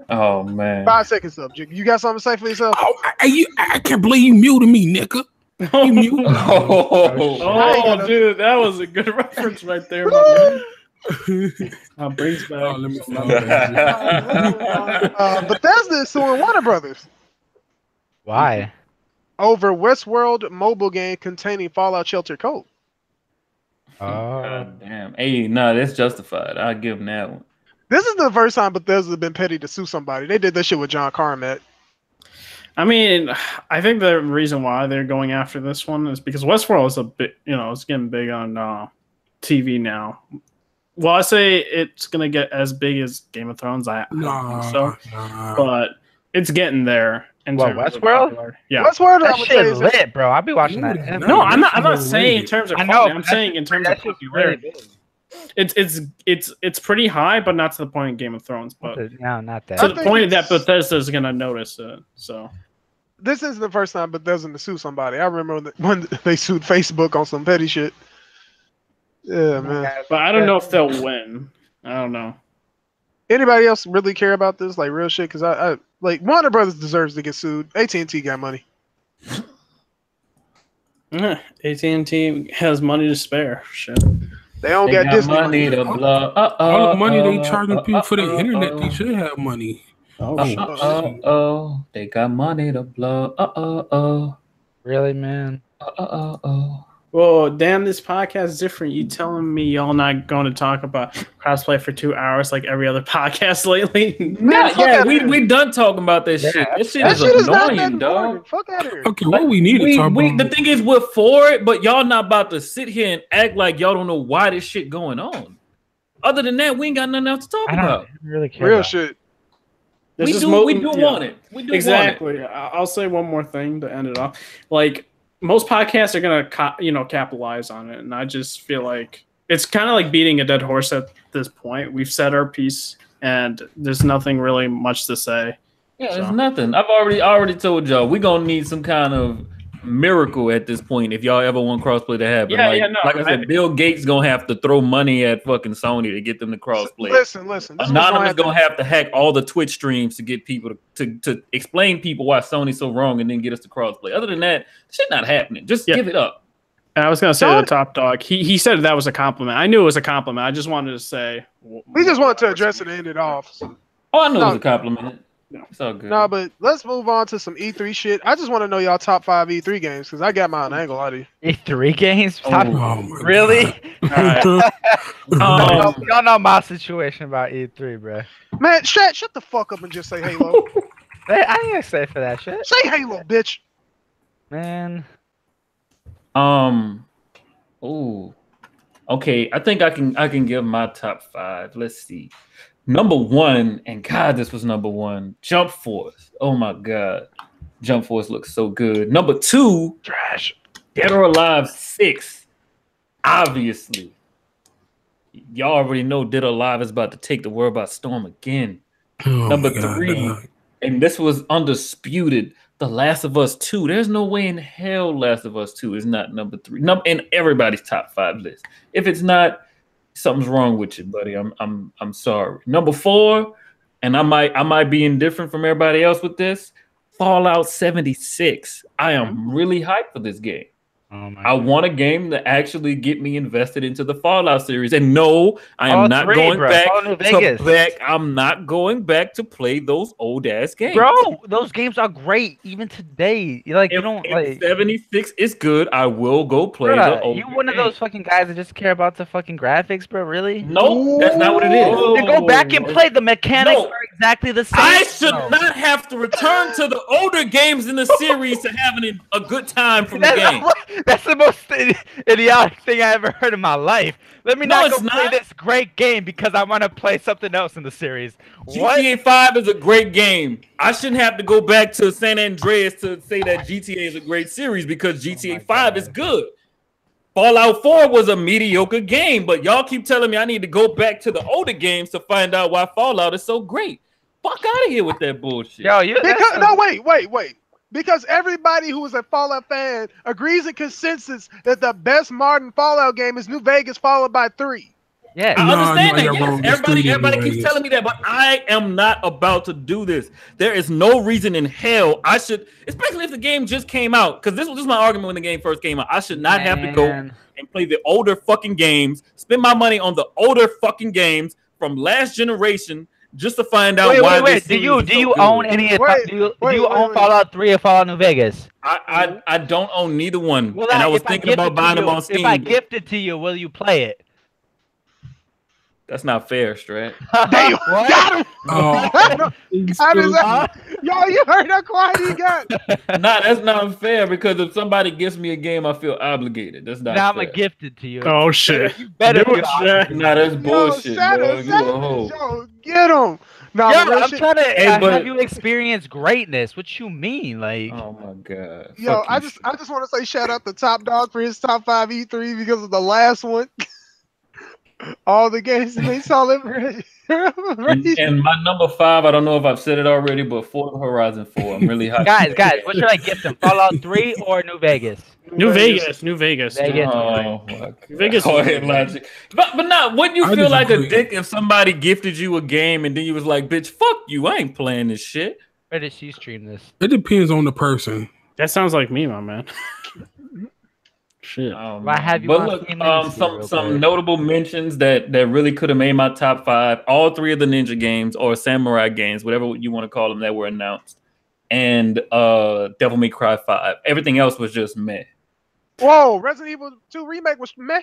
Oh man. 5 seconds up, Jigga. You got something to say for yourself? I can't believe you muted me, nigga. You muted me. Oh, dude, that was a good reference right there, my man. Brings back. Oh, let me Bethesda is suing Warner Brothers Why? over Westworld mobile game containing Fallout Shelter code. God damn. Hey, nah, that's justified. I'll give them that one. This is the first time Bethesda's been petty to sue somebody. They did that shit with John Carmack. I mean, I think the reason why they're going after this one is because Westworld is a bit, it's getting big on TV now. Well, I say it's gonna get as big as Game of Thrones. I don't think so, but it's getting there. What, Westworld? Yeah, Westworld. That shit is lit, bro. I'll be watching that. No, I'm not saying in terms of. I know. I'm saying in terms of popularity. It's pretty high, but not to the point of Game of Thrones. But no, not that. to the point that Bethesda is gonna notice it. So this isn't the first time Bethesda to sue somebody. I remember when they sued Facebook on some petty shit. Yeah, man. But I don't know if they'll win. I don't know. Anybody else really care about this, like real shit? Because I like Warner Brothers deserves to get sued. AT&T got money. AT&T has money to spare. Shit. They don't got Disney money to blow. All the money they charging people for the internet, they should have money. They got money to blow. Really, man? Well, damn, this podcast is different. You telling me y'all not going to talk about crossplay for 2 hours like every other podcast lately? We done talking about that shit. That shit is annoying, dog. Fuck out of here. Okay, what we need to talk about. The thing is, we're for it, but y'all not about to sit here and act like y'all don't know why this shit going on. Other than that, we ain't got nothing else to talk about. Really care Real about shit. We do want it. We do exactly. want it. I'll say one more thing to end it off. Like, most podcasts are gonna, capitalize on it, and I just feel like it's kind of like beating a dead horse at this point. We've said our piece, and there's nothing really much to say. Yeah, there's nothing. I've already told y'all we're gonna need some kind of miracle at this point if y'all ever want crossplay to happen. Like I said, Bill Gates gonna have to throw money at fucking Sony to get them to crossplay. Listen. Anonymous gonna have to hack all the Twitch streams to get people to explain people why Sony's so wrong and then get us to crossplay. Other than that, shit not happening. Just give it up. And I was gonna say the top dog. He said that was a compliment. I knew it was a compliment. I just wanted to say we just wanted to address it and end it off. So. Oh, I know it was a compliment. No, it's all good. No, but let's move on to some E3 shit. I just want to know y'all top 5 E3 games because I got mine. I ain't gonna lie to you. E3 games? Really? Y'all know my situation about E3, bro. Man, shut the fuck up and just say Halo. I ain't gonna say for that shit. Say Halo, bitch. Man. Okay. I think I can give my top 5. Let's see. Number 1, and God, this was number 1. Jump Force. Oh my God, Jump Force looks so good. Number 2, trash. Dead or Alive 6. Obviously, y'all already know Dead or Alive is about to take the world by storm again. Number 3, and this was undisputed. The Last of Us 2. There's no way in hell Last of Us 2 is not number 3. In everybody's top 5 list. If it's not, something's wrong with you, buddy. I'm sorry. Number 4, and I might be indifferent from everybody else with this. Fallout 76. I am really hyped for this game. I want a game to actually get me invested into the Fallout series. And no, I am not going back to I'm not going back to play those old ass games. Bro, those games are great even today. If 76 is good, I will go play the old. You one of those fucking guys that just care about the fucking graphics, bro? Really? No, that's not what it is. Then go back and play. The mechanics are exactly the same. I should not have to return to the older games in the series to having a good time from the game. That's the most idiotic thing I ever heard in my life. Let me not play this great game because I want to play something else in the series. GTA 5 is a great game. I shouldn't have to go back to San Andreas to say that GTA is a great series because GTA 5 is good. Fallout 4 was a mediocre game, but y'all keep telling me I need to go back to the older games to find out why Fallout is so great. Fuck out of here with that bullshit. Wait. Because everybody who is a Fallout fan agrees in consensus that the best modern Fallout game is New Vegas, followed by 3. Yeah, I understand that. you're Yes, wrong. everybody keeps telling me that, but I am not about to do this. There is no reason in hell I should, especially if the game just came out, because this was my argument when the game first came out. I should not have to go and play the older fucking games, spend my money on the older fucking games from last generation just to find out why. Wait. Do you own any? Do you own Fallout 3 or Fallout New Vegas? I don't own neither one, Well, and I was thinking about buying them on Steam. If I gift it to you, will you play it? That's not fair, Strat. Damn, What? got him. Oh, Yo, you heard how quiet he got. Nah, that's not fair because if somebody gives me a game, I feel obligated. That's not Now I'm fair. gonna gift it to you. Oh shit! You better Do be it, honest. Shaq. Nah, that's bullshit, Yo, bro. You a hoe. Yo, get him. No, Yeah, real I'm shit. trying to but- have you experience greatness. What you mean, like? Oh my god. Yo, Fuck I you, just want to say shout out to Top Dog for his top 5 E3 because of the last one. All the games they solid. and my number 5, I don't know if I've said it already, but Forza Horizon 4. I'm really hot. Guys, what should I gift them? Fallout 3 or New Vegas? New Vegas. Vegas. Oh my god. Vegas Go is ahead, really Logic. But not wouldn't you I feel like a disagree. dick if somebody gifted you a game and then you was like, bitch, fuck you, I ain't playing this shit. Where did she stream this? it depends on the person. That sounds like me, my man. Shit. Why have you But on look, Steam Links here, real some quick? notable mentions that really could have made my top 5. All 3 of the Ninja games or Samurai games, whatever you want to call them, that were announced, and Devil May Cry 5. Everything else was just meh. Whoa, Resident Evil 2 remake was meh.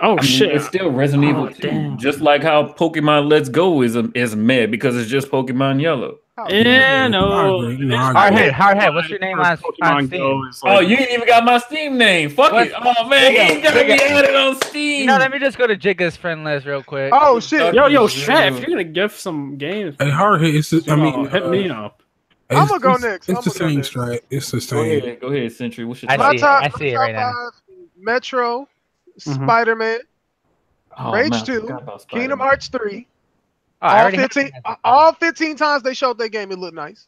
Oh I mean, shit! it's still Resident Evil 2. damn. Just like how Pokemon Let's Go is meh because it's just Pokemon Yellow. Yeah, I no. agree. No, I agree. Hardhead, what's your name on Pokemon Steam? Go is Oh, like, you ain't even got my Steam name. Fuck What? it. Oh man, you ain't gotta be added on Steam. You know, let me just go to Jigga's friend list real quick. Oh shit. yo, Shaq, if you're gonna gift some games, Hey, Hardhead, it's I mean, hit me up. I'ma it's- go it's- next. It's I'ma the go same next. strat. It's the Go same. ahead, Sentry. What's your I top? see it. I see it top right now. 5, Metro, Mhm. Spider-Man, Oh, Rage man, I 2, forgot about Kingdom Spider-Man. Hearts 3. Oh, I already have 15 times they showed their game, it looked nice.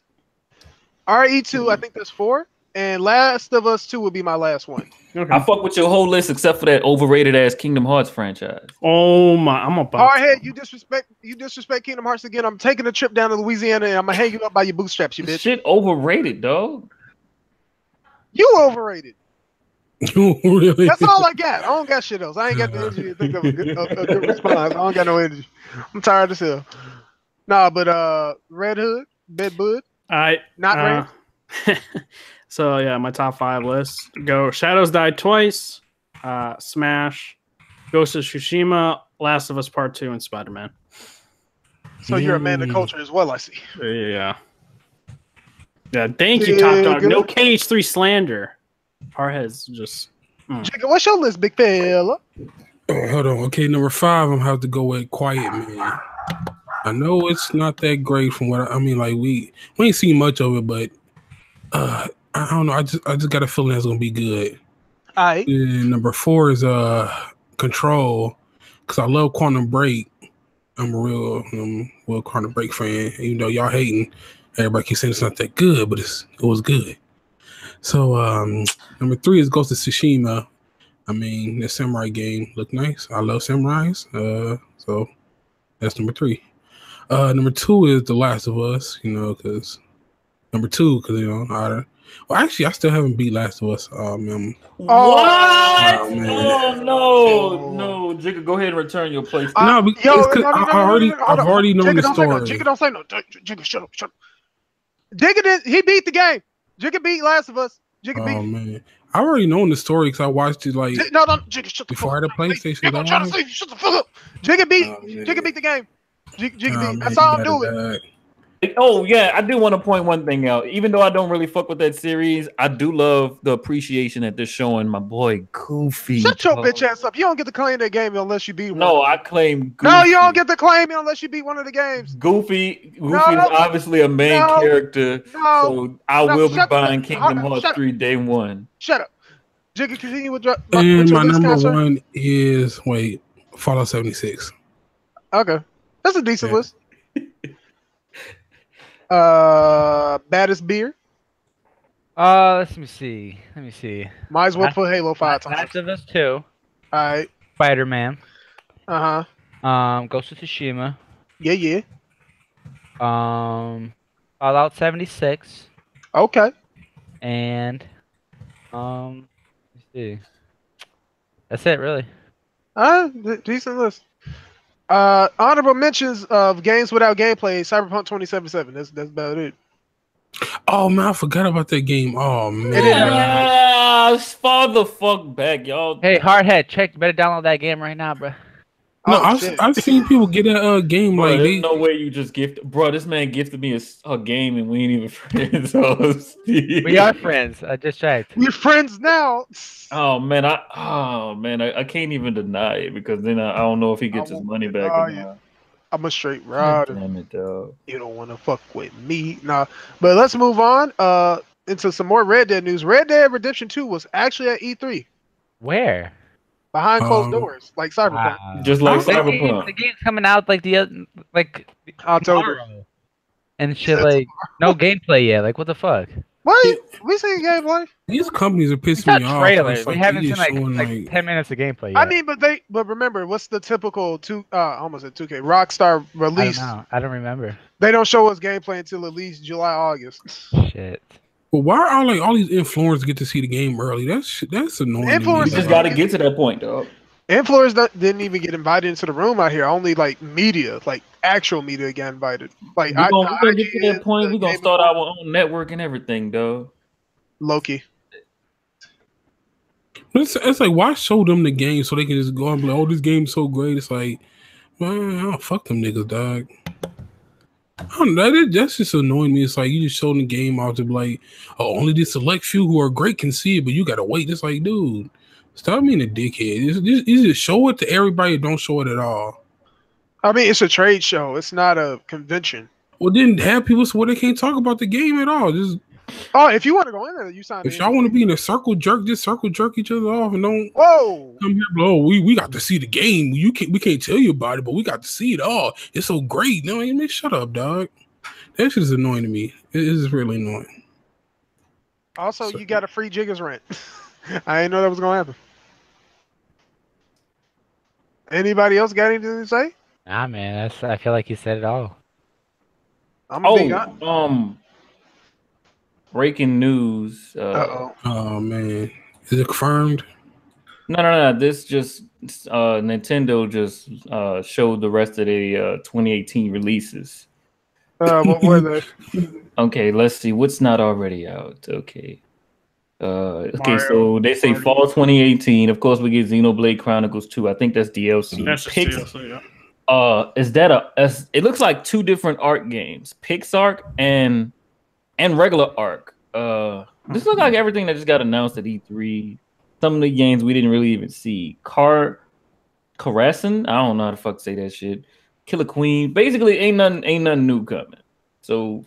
RE2, I think that's 4. And Last of Us 2 would be my last one. Okay. I fuck with your whole list except for that overrated ass Kingdom Hearts franchise. Oh my, I'm about. Hardhead, you disrespect Kingdom Hearts again. I'm taking a trip down to Louisiana and I'm gonna hang you up by your bootstraps, you This bitch. shit overrated, dog. You overrated. Really? That's all I got. I don't got shit else. I ain't got the energy to think of a good response. I don't got no energy. I'm tired as hell. Nah, but Red Hood, Bedbud, I not Red. So yeah, my top 5 list go: Shadows Die Twice, Smash, Ghost of Tsushima, Last of Us Part 2, and Spider-Man. So you're a man of culture as well, I see. Yeah. Yeah. Thank you, Top Dog. No KH3 slander. Hardhead's just. Jigga, what's your list, big fella? Oh, hold on. Okay, number 5, I'm gonna have to go with Quiet Man. I know it's not that great from what I mean. Like we ain't seen much of it, but I don't know. I just got a feeling it's gonna be good. All right. And number 4 is Control, because I love Quantum Break. I'm a real Quantum Break fan. Even though y'all hating, everybody keeps saying it's not that good, but it was good. So number 3 is Ghost of Tsushima. I mean, the samurai game looked nice. I love samurais. So that's number 3. Number 2 is The Last of Us. You know, because well, actually, I still haven't beat Last of Us. What? man. No, Jigga, go ahead and return your place. No, because I've already known the story. Jigga, don't say no. Jigga, shut up. Jigga he beat the game. Jigga beat Last of Us. Jigga beat. Oh man, I already known the story because I watched it like No, Jigga, shut the before I fuck had a up. PlayStation. I'm trying to say, shut the fuck up. Jigga beat the game. Jigga beat. That's all I'm doing. Oh yeah, I do want to point one thing out. Even though I don't really fuck with that series, I do love the appreciation that they're showing my boy Goofy. Shut your bitch ass up. You don't get to claim that game unless you beat one. No, I claim Goofy. No, you don't get to claim it unless you beat one of the games. Goofy is obviously a main character, so I will be buying Kingdom Hearts 3 day one. Shut up. Jigga, continue with And your my list, number Counselor. 1 is Fallout 76. Okay. That's a decent list. Baddest Beer. Let me see. Might as well put Halo 5 times. Last of Us 2. Alright. Spider-Man. Uh-huh. Ghost of Tsushima. Yeah. Fallout 76. Okay. And let me see. That's it, really. Decent list. Honorable mentions of games without gameplay: Cyberpunk 2077. That's about it. Oh man, I forgot about that game. Oh man, fall the fuck back, y'all. Hey, Hardhead, check. You better download that game right now, bro. No, I've seen people get a game bro, like there's no way you just bro. This man gifted me a game and we ain't even friends. We are friends. I just checked. We're friends now. Oh man, I can't even deny it because then I don't know if he gets his money back. I'm a straight rider. Damn it, dog. You don't want to fuck with me, nah. But let's move on. Into some more Red Dead news. Red Dead Redemption 2 was actually at E3. Where? Behind closed doors, like Cyberpunk. Just like Cyberpunk. The game's coming out like October. And shit, like no gameplay yet. Like what the fuck? What? We seen gameplay. These companies are pissing me off. Trailers. Like, we haven't seen like 10 minutes of gameplay yet. I mean, but remember, what's the typical almost at 2K Rockstar release? I don't remember. They don't show us gameplay until at least July, August. Shit. But why are all these influencers get to see the game early? That's annoying. Influencers You just got to get to that point, dog. Influencers didn't even get invited into the room out here. Only like media, like actual media, got invited. Like we're gonna get to that point. We're gonna start our own network and everything, dog. Loki. It's like, why show them the game so they can just go and be like, oh, this game's so great. It's like, man, fuck them niggas, dog. I don't know, that's just annoying me. It's like you just showing the game out to be like, oh, only this select few who are great can see it, but you gotta wait. It's like, dude, stop being a dickhead. You just show it to everybody, don't show it at all. I mean, it's a trade show. It's not a convention. Well, then have people so they can't talk about the game at all. Just if you want to go in there, you sign. If y'all want to be in a circle jerk, just circle jerk each other off and don't. Whoa! Come here, bro. We got to see the game. We can't tell you about it, but we got to see it all. It's so great. No, man, shut up, dog. That shit is annoying to me. It is really annoying. Also, you got a free Jiggas rent. I didn't know that was gonna happen. Anybody else got anything to say? Nah, man. I feel like you said it all. Breaking news. Uh-oh. Man. Is it confirmed? No. This just Nintendo just showed the rest of the 2018 releases. What were they? Okay, let's see. What's not already out? Okay. So they say fall 2018. Of course, we get Xenoblade Chronicles 2. I think that's DLC. That's DLC, yeah. It looks like two different Arc games, PixArk and regular Arc. This looks like everything that just got announced at E3. Some of the games we didn't really even see. Carasson, I don't know how the fuck to say that shit. Killer Queen. Basically, ain't nothing new coming. So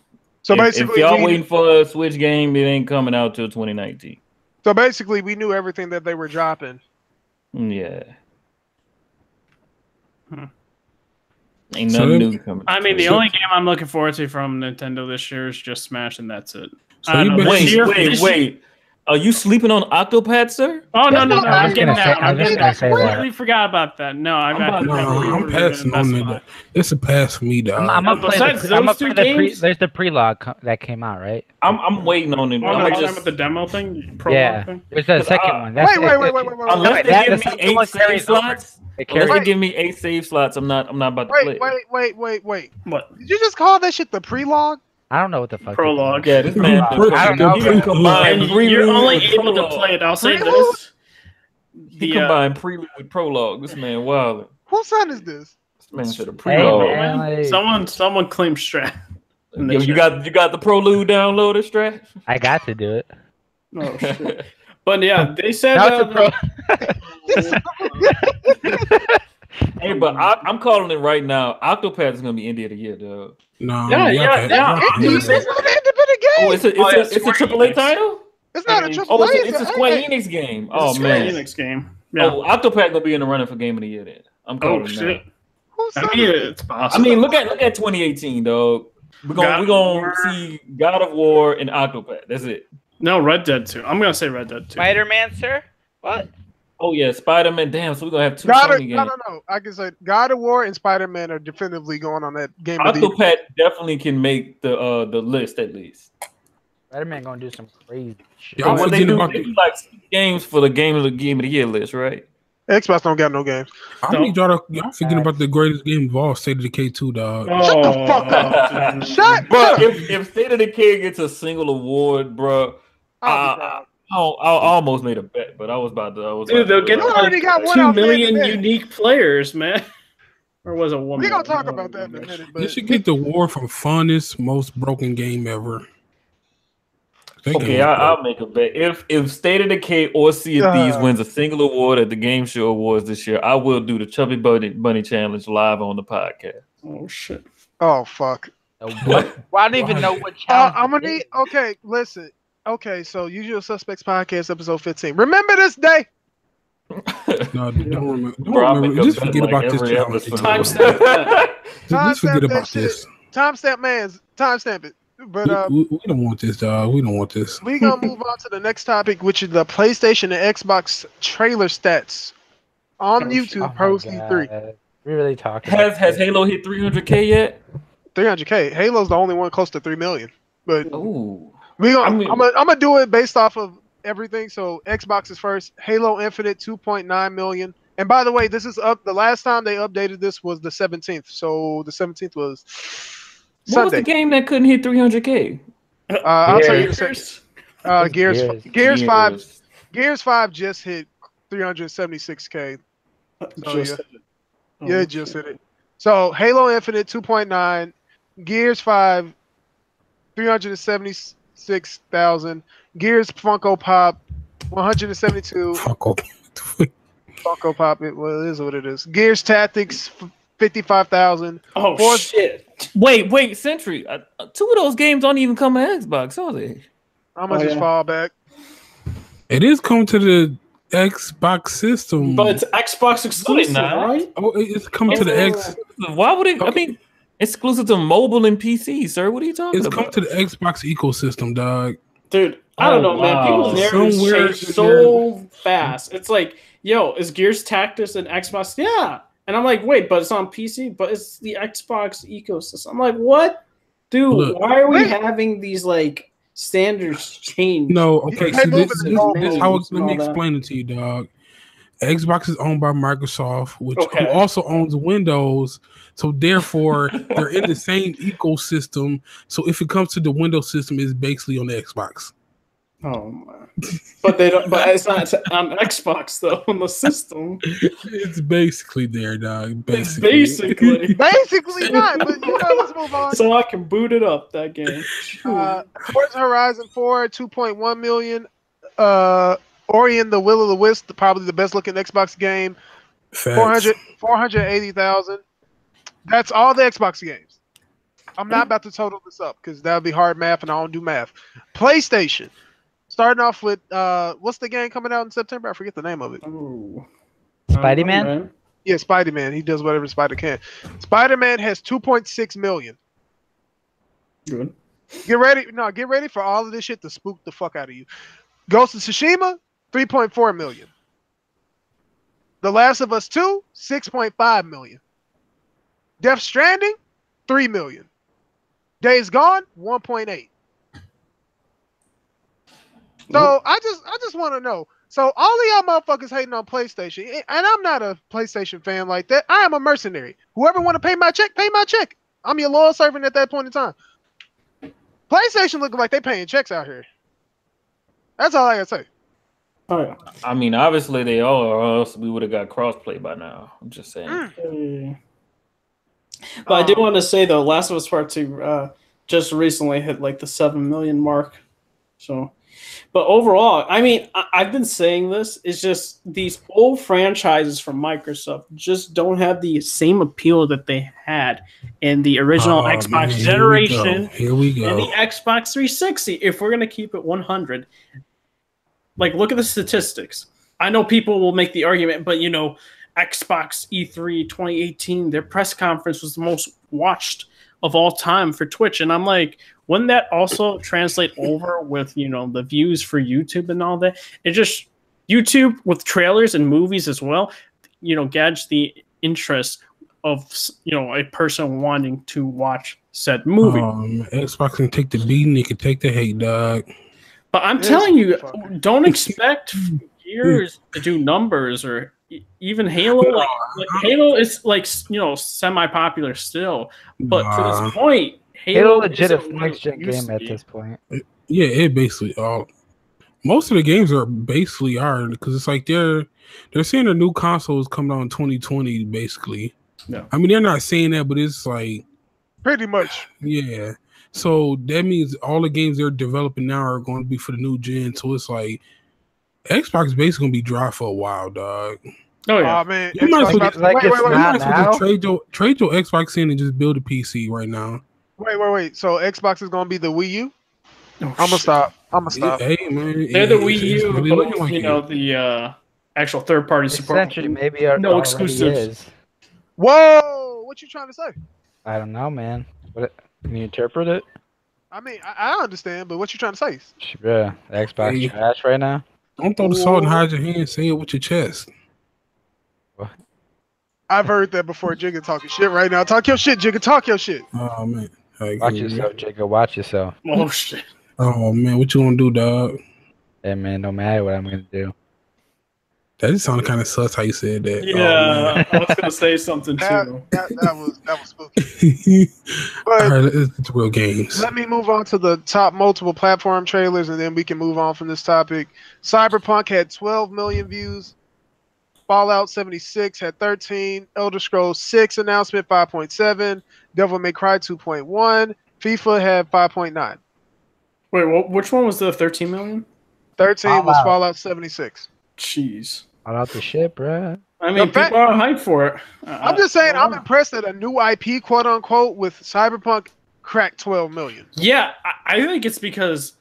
basically, if y'all waiting for a Switch game, it ain't coming out till 2019. So basically, we knew everything that they were dropping. Yeah. Ain't nothing new coming. I mean, the only game I'm looking forward to from Nintendo this year is just Smash, and that's it. Wait. Are you sleeping on Octopath, sir? Oh, no. I'm getting that. I completely forgot about that. No, I'm passing on that. It's a pass for me, dog. I'm up besides those two games, there's the pre-log that came out, right? I'm waiting on it. I'm talking about the demo thing? Yeah. There's the second one. Wait. Unless they give me 8 save slots. Unless they give me 8 save slots, I'm not about to play. Wait. What? Did you just call that shit the pre-log? I don't know what the fuck. Prologue. Yeah, this man. I don't know. You're only able to play it. I'll say this. He combined prelude with prologue. This man wild. Whose son is this? This man said a prologue. Hey, someone claimed Strat. You got the prelude downloaded, Strat? I got to do it. Oh shit. But yeah, they said Hey, but I'm calling it right now. Octopath is gonna be Indie of the Year, dog. No, It's an independent game. Oh, it's a AAA title. It's not a AAA. Oh, it's a Square Enix game. Oh man, Square Enix game. Yeah. Oh, Octopath gonna be in the running for Game of the Year. Then I'm calling shit. That. I mean, it's possible. I mean, look at 2018, dog. We're gonna see God of War and Octopath. That's it. No, Red Dead 2. I'm gonna say Red Dead 2. Spider-Man, sir? What? Oh yeah, Spider-Man. Damn, so we're gonna have two God, Sony games. no. I can say God of War and Spider-Man are definitively going on that game. Octopath definitely can make the list at least. Spider-Man gonna do some crazy shit. Yeah, when they do like 6 games for the game of the year list, right? Xbox don't got no games. I need y'all forgetting about the greatest game of all, State of Decay 2, dog. Shut the fuck up. Shut bro, up. If State of Decay gets a single award, bro, I almost made a bet, but I was about to. Dude, they'll get already got 2 million unique players, man. Or was it 1 million? million? We're gonna talk about that in a minute. But You should get the award for funnest, most broken game ever. Okay, I'll make a bet. If State of Decay or Sea of Thieves wins a single award at the Game Show Awards this year, I will do the Chubby Bunny Challenge live on the podcast. Oh shit! Oh fuck! Well, I don't even know what challenge. I'm gonna need. Okay, listen. Okay, so Usual Suspects Podcast, episode 15. Remember this day. No, don't remember. Don't remember. Just forget about this challenge. Just forget about this. Timestamp it. But we don't want this, dog. We don't want this. We're gonna move on to the next topic, which is the PlayStation and Xbox trailer stats on YouTube. Pro C3. We really talking. Has Halo hit 300K yet? 300K. Halo's the only one close to 3 million. But ooh, I'm gonna do it based off of everything. So Xbox is first. Halo Infinite 2.9 million. And by the way, this is up. The last time they updated this was the 17th. So the 17th was Sunday. What was the game that couldn't hit 300K? I'll tell you the second. Gears 5 just hit 376K. So, yeah, just hit it. So Halo Infinite 2.9, Gears 5 376,000, Gears Funko Pop 172. Funko Pop, it is what it is. Gears Tactics 55,000. Oh shit! Wait, Sentry. 2 of those games don't even come to Xbox, are they? I'm gonna just fall back. It is coming to the Xbox system, but it's Xbox exclusive, right? Oh, it's coming to the X. Why would it? Okay. I mean, exclusive to mobile and PC, sir. What are you talking about? It's coming to the Xbox ecosystem, dog. Dude, I don't know, man. People's narratives change so fast. It's like, yo, is Gears Tactics and Xbox? Yeah. And I'm like, wait, but it's on PC, but it's the Xbox ecosystem. I'm like, what? Dude, look, why are we having these like standards change? No, okay. So this how let me explain it to you, dog. Xbox is owned by Microsoft, who also owns Windows. So therefore, they're in the same ecosystem. So if it comes to the Windows system, it's basically on the Xbox. Oh my! But they don't. But it's not on Xbox though. On the system, it's basically there, dog. Basically, basicly not. But let's move on. So I can boot it up that game. Forza Horizon 4 2.1 million. Ori and the Will of the Wisp, probably the best looking Xbox game. 480,000. That's all the Xbox games. I'm not about to total this up because that would be hard math, and I don't do math. PlayStation. Starting off with what's the game coming out in September? I forget the name of it. Spider-Man? Yeah, Spider-Man. He does whatever Spider can. Spider-Man has 2.6 million. Good. Get ready for all of this shit to spook the fuck out of you. Ghost of Tsushima, 3.4 million. The Last of Us 2, 6.5 million. Death Stranding, 3 million. Days Gone, 1.8. So I just want to know. So all of y'all motherfuckers hating on PlayStation, and I'm not a PlayStation fan like that. I am a mercenary. Whoever want to pay my check, pay my check. I'm your loyal servant at that point in time. PlayStation looking like they paying checks out here. That's all I gotta say. Oh yeah. I mean, obviously they are, or else we would have got crossplay by now. I'm just saying. But I do want to say though, Last of Us Part 2 just recently hit like the 7 million mark. So, but overall, I mean, I've been saying this. It's just these old franchises from Microsoft just don't have the same appeal that they had in the original Xbox generation. Here we go. And the Xbox 360. If we're gonna keep it 100, like look at the statistics. I know people will make the argument, but you know, Xbox E3 2018, their press conference was the most watched of all time for Twitch. And I'm like, wouldn't that also translate over with, you know, the views for YouTube and all that? It just, YouTube with trailers and movies as well, you know, gauge the interest of, you know, a person wanting to watch said movie. Xbox can take the beating, it can take the hate, dog. But I'm telling you, don't expect years to do numbers or even Halo. Like Halo is like, you know, semi-popular still, but to this point, Halo legit a next gen game at this point. Yeah, it basically most of the games are basically because it's like they're saying the new console is coming out in 2020 basically. No. I mean they're not saying that, but it's like pretty much. Yeah. So that means all the games they're developing now are going to be for the new gen. So it's like Xbox is basically going to be dry for a while, dog. Oh yeah, man. You might as well Wait. trade your Xbox in and just build a PC right now. Wait. So Xbox is going to be the Wii U? I'm gonna stop. Hey, man, they're the Wii U, really but, you know, the actual third-party support. Essentially, maybe no exclusives. Whoa! What you trying to say? I don't know, man. Can you interpret it? I mean, I understand, but what you trying to say? Yeah, Xbox trash right now. Don't throw the sword and hide your hand. Say it with your chest. What? I've heard that before. Jigga talking shit right now. Talk your shit, Jigga. Talk your shit. Oh man, watch yourself, Jigga. Watch yourself. Oh shit. Oh man, what you gonna do, dog? Yeah, man. No matter what I'm gonna do. That just sounded kind of sus how you said that. Yeah, I was gonna say something too. That was spooky. But all right, it's real games. Let me move on to the top multiple platform trailers, and then we can move on from this topic. Cyberpunk had 12 million views. Fallout 76 had 13. Elder Scrolls 6 announcement 5.7. Devil May Cry 2.1. FIFA had 5.9. Wait, which one was the 13 million? 13 was Fallout 76. Jeez. Out the shit, bro. I mean, people are hyped for it. I'm just saying, I'm impressed that a new IP, quote unquote, with Cyberpunk cracked 12 million. Yeah, I think it's because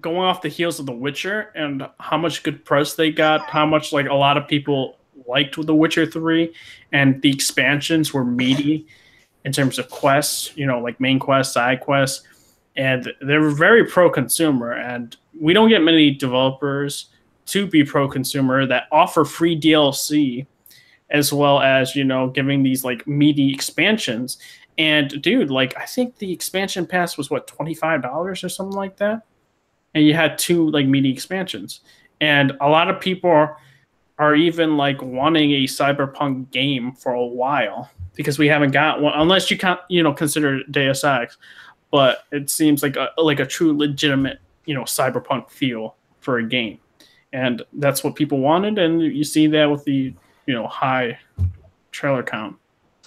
going off the heels of The Witcher and how much good press they got, how much like a lot of people liked The Witcher 3, and the expansions were meaty in terms of quests, you know, like main quests, side quests, and they were very pro-consumer. And we don't get many developers to be pro-consumer that offer free DLC, as well as, you know, giving these like meaty expansions. And dude, like I think the expansion pass was what, $25 or something like that, and you had 2 like meaty expansions. And a lot of people are even like wanting a Cyberpunk game for a while because we haven't got one, unless you can't, you know, consider Deus Ex. But it seems like a true legitimate, you know, Cyberpunk feel for a game. And that's what people wanted, and you see that with the, you know, high trailer count.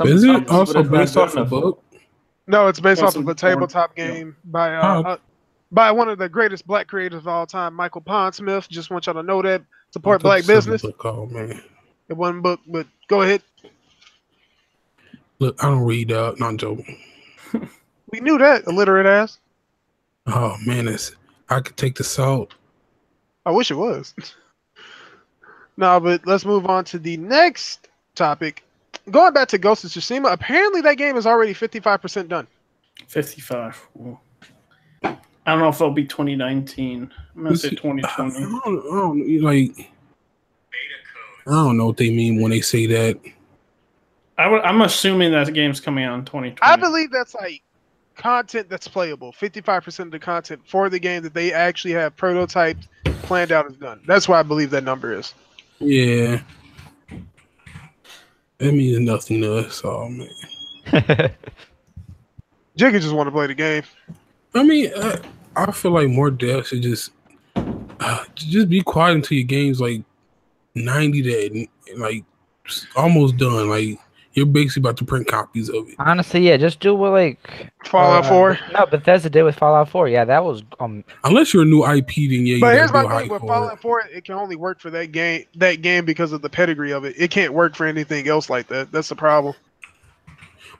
Is it also based off a book? No, it's based off of a tabletop game by one of the greatest black creators of all time, Michael Pondsmith. Just want y'all to know that. Support black business. Oh man, it wasn't book, but go ahead. Look, I don't read. Not joking. We knew that, illiterate ass. Oh man, I could take the salt. I wish it was. No, but let's move on to the next topic. Going back to Ghost of Tsushima, apparently that game is already 55% done. 55. Ooh. I don't know if it'll be 2019. I'm gonna say 2020. I don't know what they mean when they say that. I'm assuming that the game's coming out in 2020. I believe that's like content that's playable. 55% of the content for the game that they actually have prototyped, planned out, is done. That's why I believe that number is. Yeah. That means nothing to us, oh man. Jigga just want to play the game. I mean, I feel like more devs should just be quiet until your game's like 90 to like almost done. Like you're basically about to print copies of it. Honestly, yeah, just do what like Fallout 4. No, Bethesda did with Fallout 4. Yeah, that was unless you're a new IP, then yeah. But here's my thing with Fallout 4: it can only work for that game because of the pedigree of it. It can't work for anything else like that. That's the problem.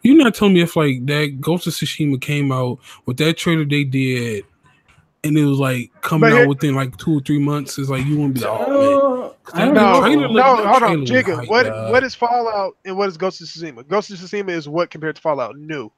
You're not telling me if like that Ghost of Tsushima came out with that trailer they did, and it was like coming out within like 2 or 3 months. It's like you won't be like, oh man. No, hold on, Jigga. What is Fallout and what is Ghost of Tsushima? Ghost of Tsushima is what compared to Fallout? New.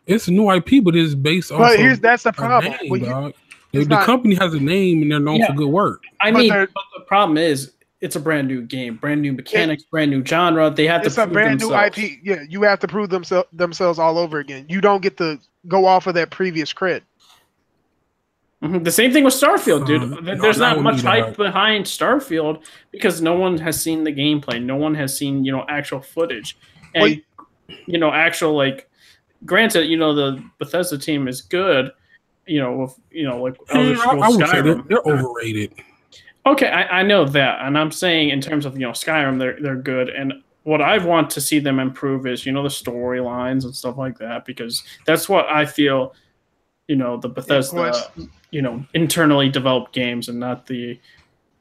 It's a new IP, but it's based off. But that's the problem. Name, the company has a name and they're known for good work. I mean, but the problem is it's a brand new game, brand new mechanics, brand new genre. They have to prove themselves. It's a brand new IP. Yeah, you have to prove themselves all over again. You don't get to go off of that previous cred. Mm-hmm. The same thing with Starfield, dude. There's not much hype behind Starfield because no one has seen the gameplay. No one has seen, actual footage. And, actual, like, granted, the Bethesda team is good, with, like Elder Scrolls Skyrim. They're overrated. Okay, I know that. And I'm saying in terms of, Skyrim, they're good. And what I want to see them improve is, the storylines and stuff like that, because that's what I feel, the Bethesda, internally developed games and not the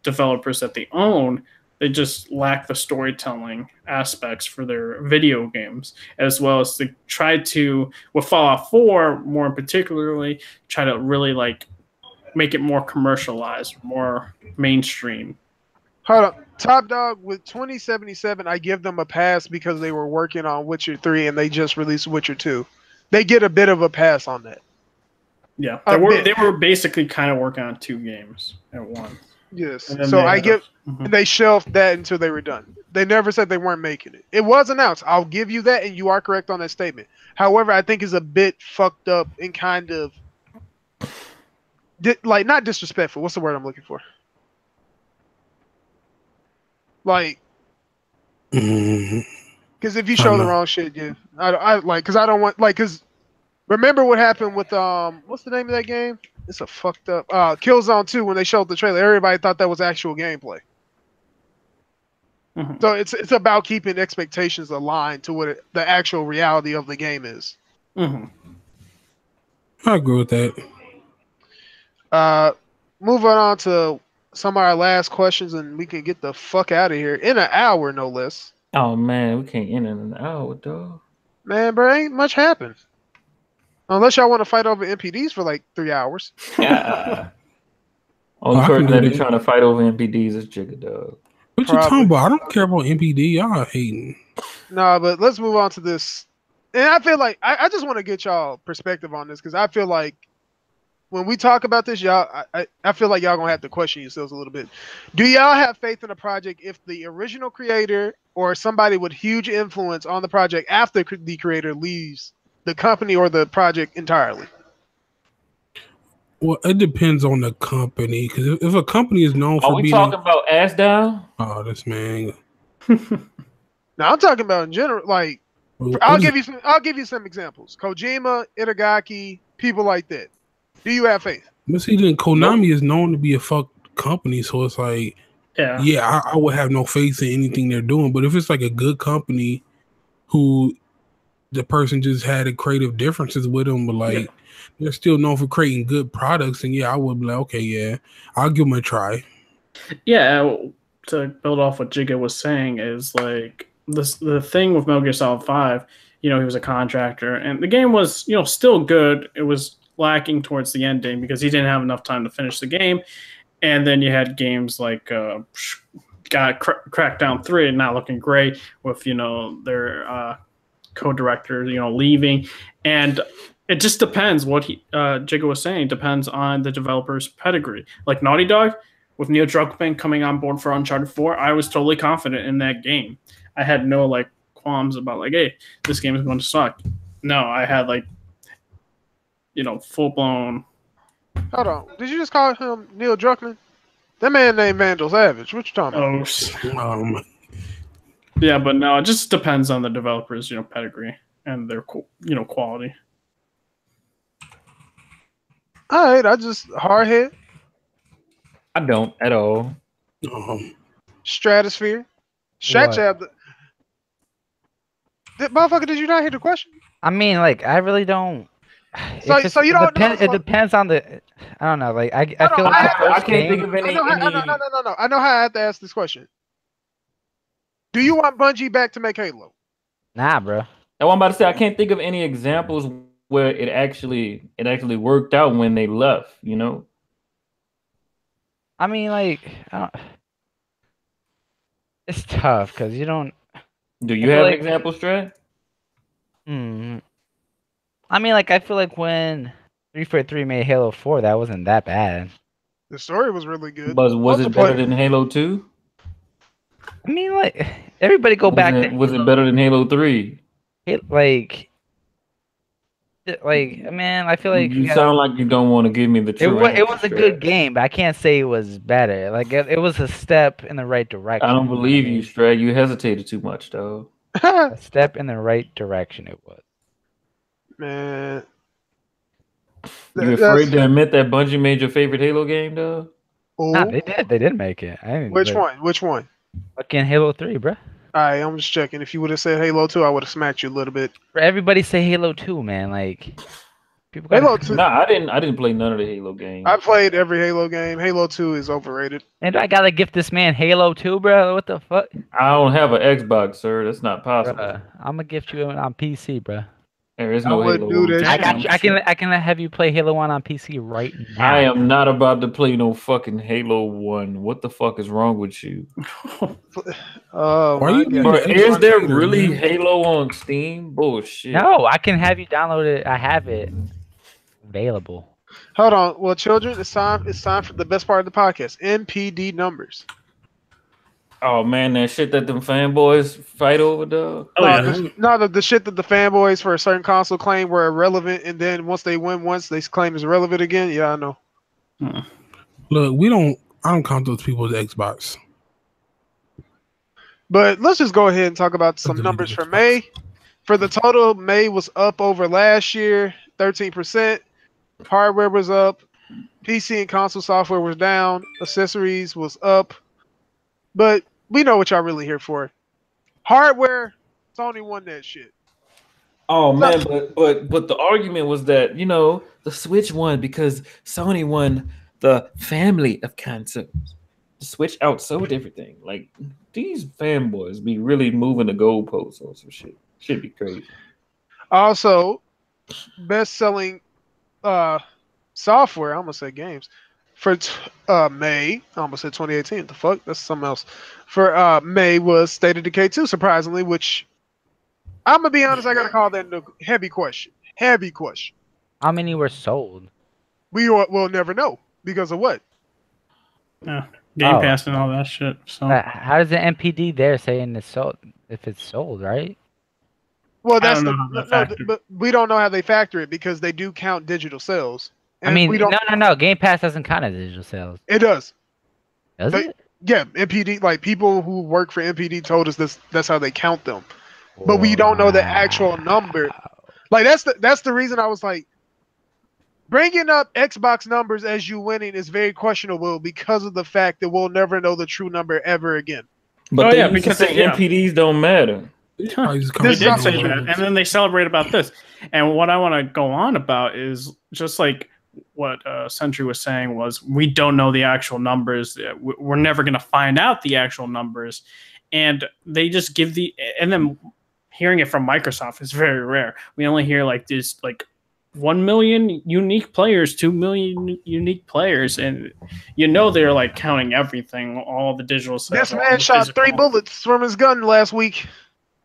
developers that they own. They just lack the storytelling aspects for their video games, as well as to try to, with Fallout 4, more particularly, try to really like make it more commercialized, more mainstream. Hold up. Top Dog with 2077, I give them a pass because they were working on Witcher 3 and they just released Witcher 2. They get a bit of a pass on that. Yeah, they were basically kind of working on 2 games at once. Yes. So they shelved that until they were done. They never said they weren't making it. It was announced. I'll give you that, and you are correct on that statement. However, I think it's a bit fucked up and kind of like not disrespectful. What's the word I'm looking for? Like, because if you show the wrong shit, I like because I don't want because remember what happened with what's the name of that game? It's a fucked up Killzone 2 when they showed the trailer. Everybody thought that was actual gameplay. Mm-hmm. So it's about keeping expectations aligned to what the actual reality of the game is. Mm-hmm. I agree with that. Moving on to some of our last questions, and we can get the fuck out of here in an hour, no less. Oh man, we can't end in an hour, dog. Man, bro, ain't much happened. Unless y'all want to fight over MPDs for like 3 hours. Only person that be trying to fight over MPDs is Jigga Dog. What you talking about? I don't care about MPD. Y'all hating. Nah, but let's move on to this. And I feel like I just want to get y'all perspective on this because I feel like when we talk about this, y'all, I feel like y'all gonna have to question yourselves a little bit. Do y'all have faith in a project if the original creator or somebody with huge influence on the project after the creator leaves the company or the project entirely? Well, it depends on the company. Because if a company is known for being... Are we talking about Ass Down? Oh, this man. Now I'm talking about in general. Like, I'll give you some examples. Kojima, Itagaki, people like that. Do you have faith? But see, then Konami is known to be a fucked company, so it's like, I would have no faith in anything they're doing. But if it's like a good company who the person just had a creative differences with them, but like they're still known for creating good products, and I would be like, okay, I'll give them a try. Yeah, to build off what Jigga was saying is like the thing with Metal Gear Solid 5, he was a contractor, and the game was still good. It was lacking towards the ending because he didn't have enough time to finish the game, and then you had games like Crackdown 3 not looking great with their co-director leaving, and it just depends what Jigga was saying. Depends on the developer's pedigree. Like Naughty Dog with Neil Druckmann coming on board for Uncharted 4, I was totally confident in that game. I had no qualms about hey, this game is going to suck. No, I had full blown. Hold on, did you just call him Neil Druckmann? That man named Vandal Savage. What you talking about? Yeah, but no, it just depends on the developer's, pedigree and their, quality. All right, I just hard hit. I don't at all. Stratosphere. Strat motherfucker, did you not hear the question? I mean, I really don't. So you don't know. It depends on the. I don't know. I feel like I can't think of any. No. I know how I have to ask this question. Do you want Bungie back to make Halo? Nah, bro. I'm about to say I can't think of any examples where it actually worked out when they left. I mean, it's tough because you don't. Do you have an example, Strat? I mean, like, I feel like when 343 made Halo 4, that wasn't that bad. The story was really good. But was it better than Halo 2? I mean, like, everybody go back. Was it better than Halo 3? Like, man, I feel like you sound like you don't want to give me the truth. It was a good game, but I can't say it was better. Like, it was a step in the right direction. I don't believe you, Stray. You hesitated too much, though. A step in the right direction, it was. Man, you afraid to admit that Bungie made your favorite Halo game, though? Nah, they did. They did make it. Which one? Which one? Fucking Halo 3, bro. Alright, I'm just checking. If you would have said Halo 2, I would have smacked you a little bit. Everybody say Halo 2, man. Like, people. Halo 2. Nah, I didn't play none of the Halo games. I played every Halo game. Halo 2 is overrated. And I gotta gift this man Halo 2, bro. What the fuck? I don't have an Xbox, sir. That's not possible. Bruh, I'm gonna gift you on PC, bro. There is no Halo 1. I got you. I can have you play Halo 1 on PC right now. I am not about to play no fucking Halo 1. What the fuck is wrong with you? Is there really Halo on Steam? Bullshit. No, I can have you download it. I have it available. Hold on. Well, children, it's time for the best part of the podcast. NPD numbers. Oh man, that shit that them fanboys fight over, dog. The shit that the fanboys for a certain console claim were irrelevant, and then once they win they claim is relevant again. Yeah, I know. Look, I don't count those people as Xbox. But let's just go ahead and talk about some numbers for May. For the total, May was up over last year, 13%. Hardware was up. PC and console software was down. Accessories was up. But we know what y'all really here for. Hardware, Sony won that shit. Oh man, but the argument was that, the Switch won because Sony won the family of consoles. The Switch outsold everything. Like, these fanboys be really moving the goalposts on some shit. Should be crazy. Also, best-selling software, I'm gonna say games. For May, I almost said 2018. What the fuck? That's something else. For May was State of Decay 2, surprisingly, which I'm going to be honest, I got to call that a heavy question. Heavy question. How many were sold? We'll never know. Because of what? Yeah, Game Pass and all that shit. So how does the NPD there saying it's sold if it's sold, right? Well, that's but we don't know how they factor it because they do count digital sales. And no. Game Pass doesn't count as digital sales. It does. Does it? Yeah, NPD. Like people who work for NPD told us that's how they count them, but we don't know the actual number. Like that's the reason I was like, bringing up Xbox numbers as you winning is very questionable because of the fact that we'll never know the true number ever again. But because NPDs don't matter. And then they celebrate about this. And what I want to go on about is just like what Sentry was saying was we don't know the actual numbers. We're never going to find out the actual numbers. And they just give and then hearing it from Microsoft is very rare. We only hear like this, like 1 million unique players, 2 million unique players. And they're like counting everything, all the digital sales. This man shot 3 bullets from his gun last week.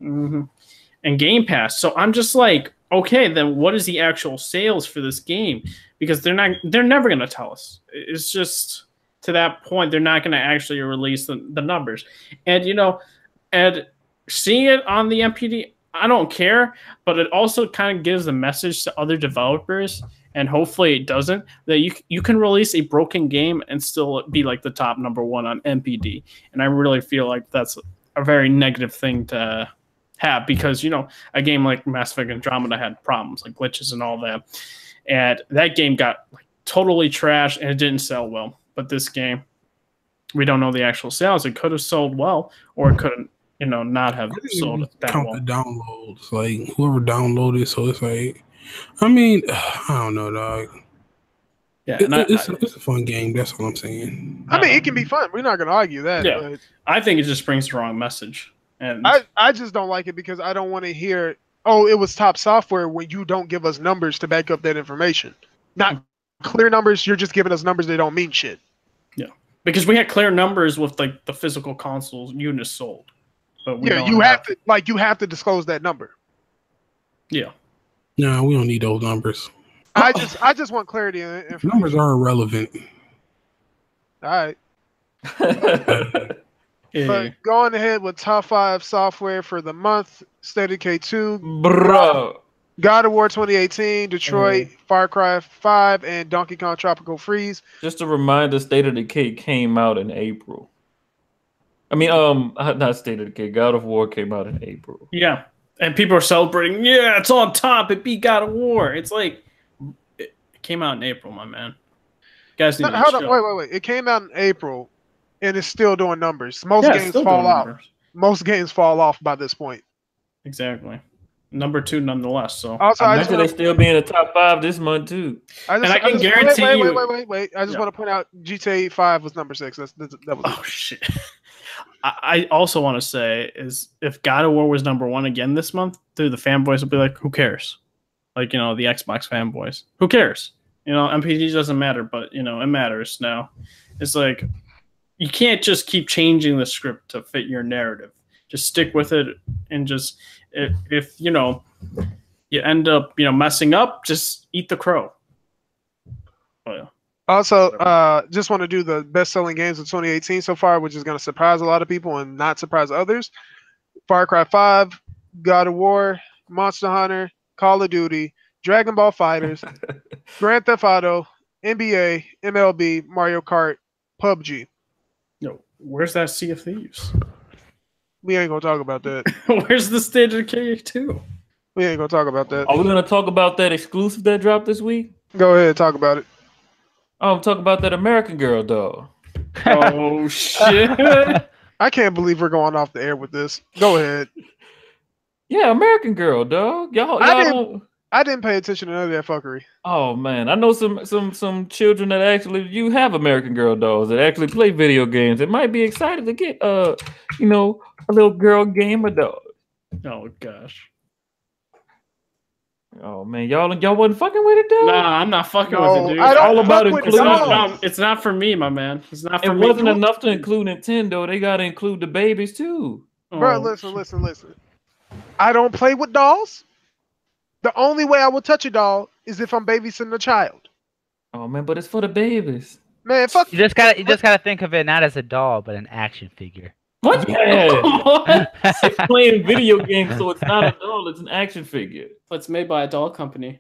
Mm-hmm. And Game Pass. So I'm just like, okay, then what is the actual sales for this game? Because they're never going to tell us. It's just to that point, they're not going to actually release the numbers. And, and seeing it on the NPD, I don't care, but it also kind of gives a message to other developers, and hopefully it doesn't, that you can release a broken game and still be like the top #1 on NPD. And I really feel like that's a very negative thing to have because, a game like Mass Effect Andromeda had problems like glitches and all that. And that game got like totally trashed and it didn't sell well. But this game, we don't know the actual sales. It could have sold well or it couldn't, not have sold that count well. The downloads, like whoever downloaded. So it's like, I don't know, dog. Yeah, it's a fun game. That's what I'm saying. I mean, it can be fun. We're not going to argue that. Yeah, but I think it just brings the wrong message. And I just don't like it because I don't want to hear, oh, it was top software when you don't give us numbers to back up that information. Not clear numbers. You're just giving us numbers that don't mean shit. Yeah, because we had clear numbers with like the physical consoles units sold. But you have to disclose that number. Yeah. No, we don't need those numbers. I just want clarity in it. Numbers are irrelevant. All right. Yeah. But going ahead with top 5 software for the month: State of Decay 2, Bro. God of War 2018, Detroit, Far Cry 5, and Donkey Kong Tropical Freeze. Just a reminder, State of Decay came out in April. I mean, not State of Decay. God of War came out in April. Yeah, and people are celebrating. Yeah, it's on top. It beat God of War. It's like it came out in April, my man. You guys need to Hold on, wait. It came out in April, and it's still doing numbers. Most games fall out. Most games fall off by this point. Exactly. Number 2, nonetheless. So also, I imagine they still be in the top 5 this month too. I can guarantee you. Wait. I just want to point out GTA 5 was number 6. That was. Oh shit. I also want to say is if God of War was number 1 again this month, dude, the fanboys will be like, who cares? Like, you know, the Xbox fanboys. Who cares? You know, MPG doesn't matter, but, you know, it matters now. It's like, you can't just keep changing the script to fit your narrative. Just stick with it, and just, if you know, you end up, you know, messing up, just eat the crow. Oh, yeah. Also, just want to do the best-selling games of 2018 so far, which is going to surprise a lot of people and not surprise others. Far Cry 5, God of War, Monster Hunter, Call of Duty, Dragon Ball FighterZ, Grand Theft Auto, NBA, MLB, Mario Kart, PUBG. No, where's that Sea of Thieves? We ain't going to talk about that. Where's the State of Decay 2? We ain't going to talk about that. Are we going to talk about that exclusive that dropped this week? Go ahead, talk about it. I'm talking about that American Girl doll. Oh, shit. I can't believe we're going off the air with this. Go ahead. Yeah, American Girl, dog. Y'all I didn't pay attention to none of that fuckery. Oh man, I know some children that actually have American Girl dolls that actually play video games. It might be excited to get you know, a little girl gamer doll. Oh gosh. Oh man, y'all wasn't fucking with it, though. Nah, I'm not fucking with it, dude. It's all about inclusion. It's not for me, my man. It's not for me. It wasn't enough to include Nintendo. They gotta include the babies too. Bro, listen. I don't play with dolls. The only way I will touch a doll is if I'm babysitting a child. Oh man, but it's for the babies. Man, fuck. You just gotta think of it not as a doll, but an action figure. What? Yeah. It's playing video games, so it's not a doll, it's an action figure. But it's made by a doll company.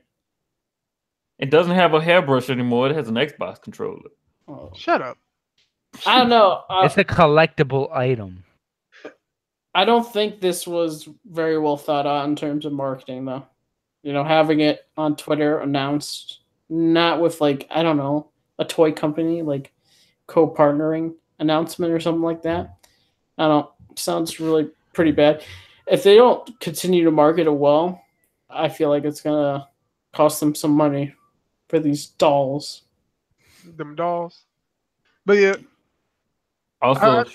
It doesn't have a hairbrush anymore, it has an Xbox controller. Oh. Shut up. I don't know. It's a collectible item. I don't think this was very well thought out in terms of marketing, though. You know, having it on Twitter announced, not with, like, I don't know, a toy company, like co-partnering announcement or something like that. Sounds really pretty bad. If they don't continue to market it well, I feel like it's going to cost them some money for these dolls. Them dolls. But yeah. Also,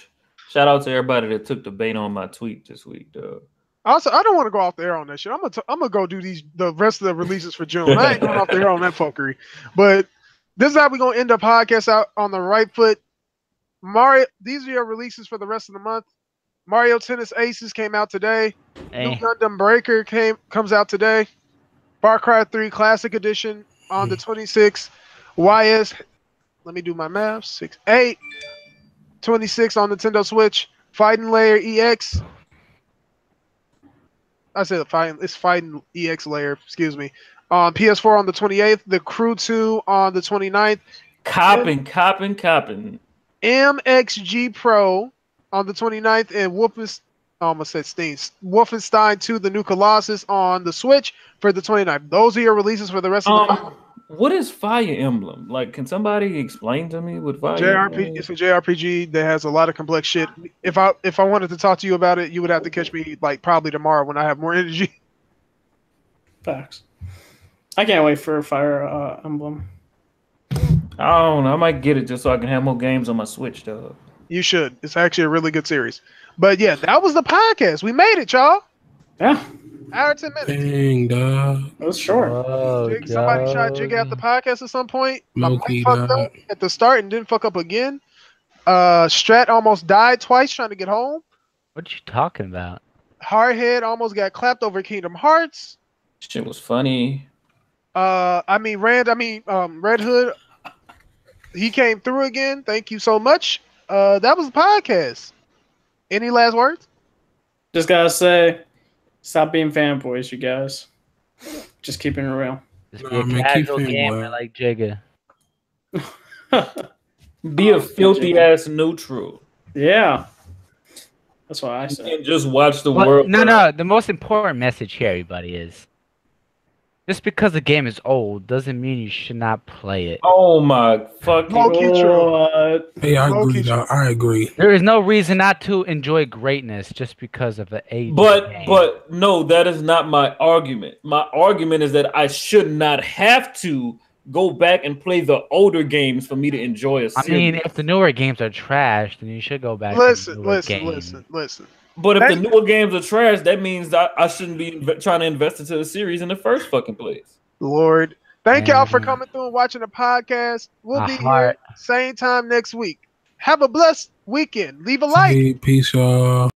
shout out to everybody that took the bait on my tweet this week, dog. Also, I don't want to go off the air on that shit. I'm gonna go do the rest of the releases for June. I ain't going off the air on that fuckery. But this is how we're gonna end the podcast out on the right foot. Mario, these are your releases for the rest of the month. Mario Tennis Aces came out today. New Gundam Breaker comes out today. Far Cry 3 Classic Edition on the 26th. YS, let me do my math. 26 on Nintendo Switch. Fighting Layer EX. I said it's Fighting EX Layer, excuse me. On PS4 on the 28th. The Crew 2 on the 29th. Copping. MXG Pro on the 29th. And Wolfenstein 2, The New Colossus on the Switch for the 29th. Those are your releases for the rest of the month. What is Fire Emblem? Like, can somebody explain to me what Fire Emblem is? It's a JRPG that has a lot of complex shit. If I wanted to talk to you about it, you would have to catch me like probably tomorrow when I have more energy. Facts. I can't wait for Fire Emblem. I don't know. I might get it just so I can have more games on my Switch, though. You should. It's actually a really good series. But yeah, that was the podcast. We made it, y'all. Yeah. Hour 10 minutes. Dang, dog. It was short. Somebody tried to jig out the podcast at some point. My mic fucked up at the start and didn't fuck up again. Strat almost died twice trying to get home. What you talking about? Hardhead almost got clapped over Kingdom Hearts. Shit was funny. Red Hood, he came through again. Thank you so much. That was the podcast. Any last words? Just gotta say, stop being fanboys, you guys. Just keeping it real. Just be a casual gamer like Jigga. Be a filthy ass neutral. Yeah. That's what I said. And just watch the world. No. The most important message here, everybody, is just because the game is old doesn't mean you should not play it. Oh my fucking God. Hey, I agree. I agree. There is no reason not to enjoy greatness just because of the age. But no, that is not my argument. My argument is that I should not have to go back and play the older games for me to enjoy a series. I mean, if the newer games are trash, then you should go back. Listen. But if the newer games are trash, that means that I shouldn't be trying to invest into the series in the first fucking place. Lord, thank y'all for coming through and watching the podcast. We'll be here same time next week. Have a blessed weekend. Leave a like. Peace, y'all.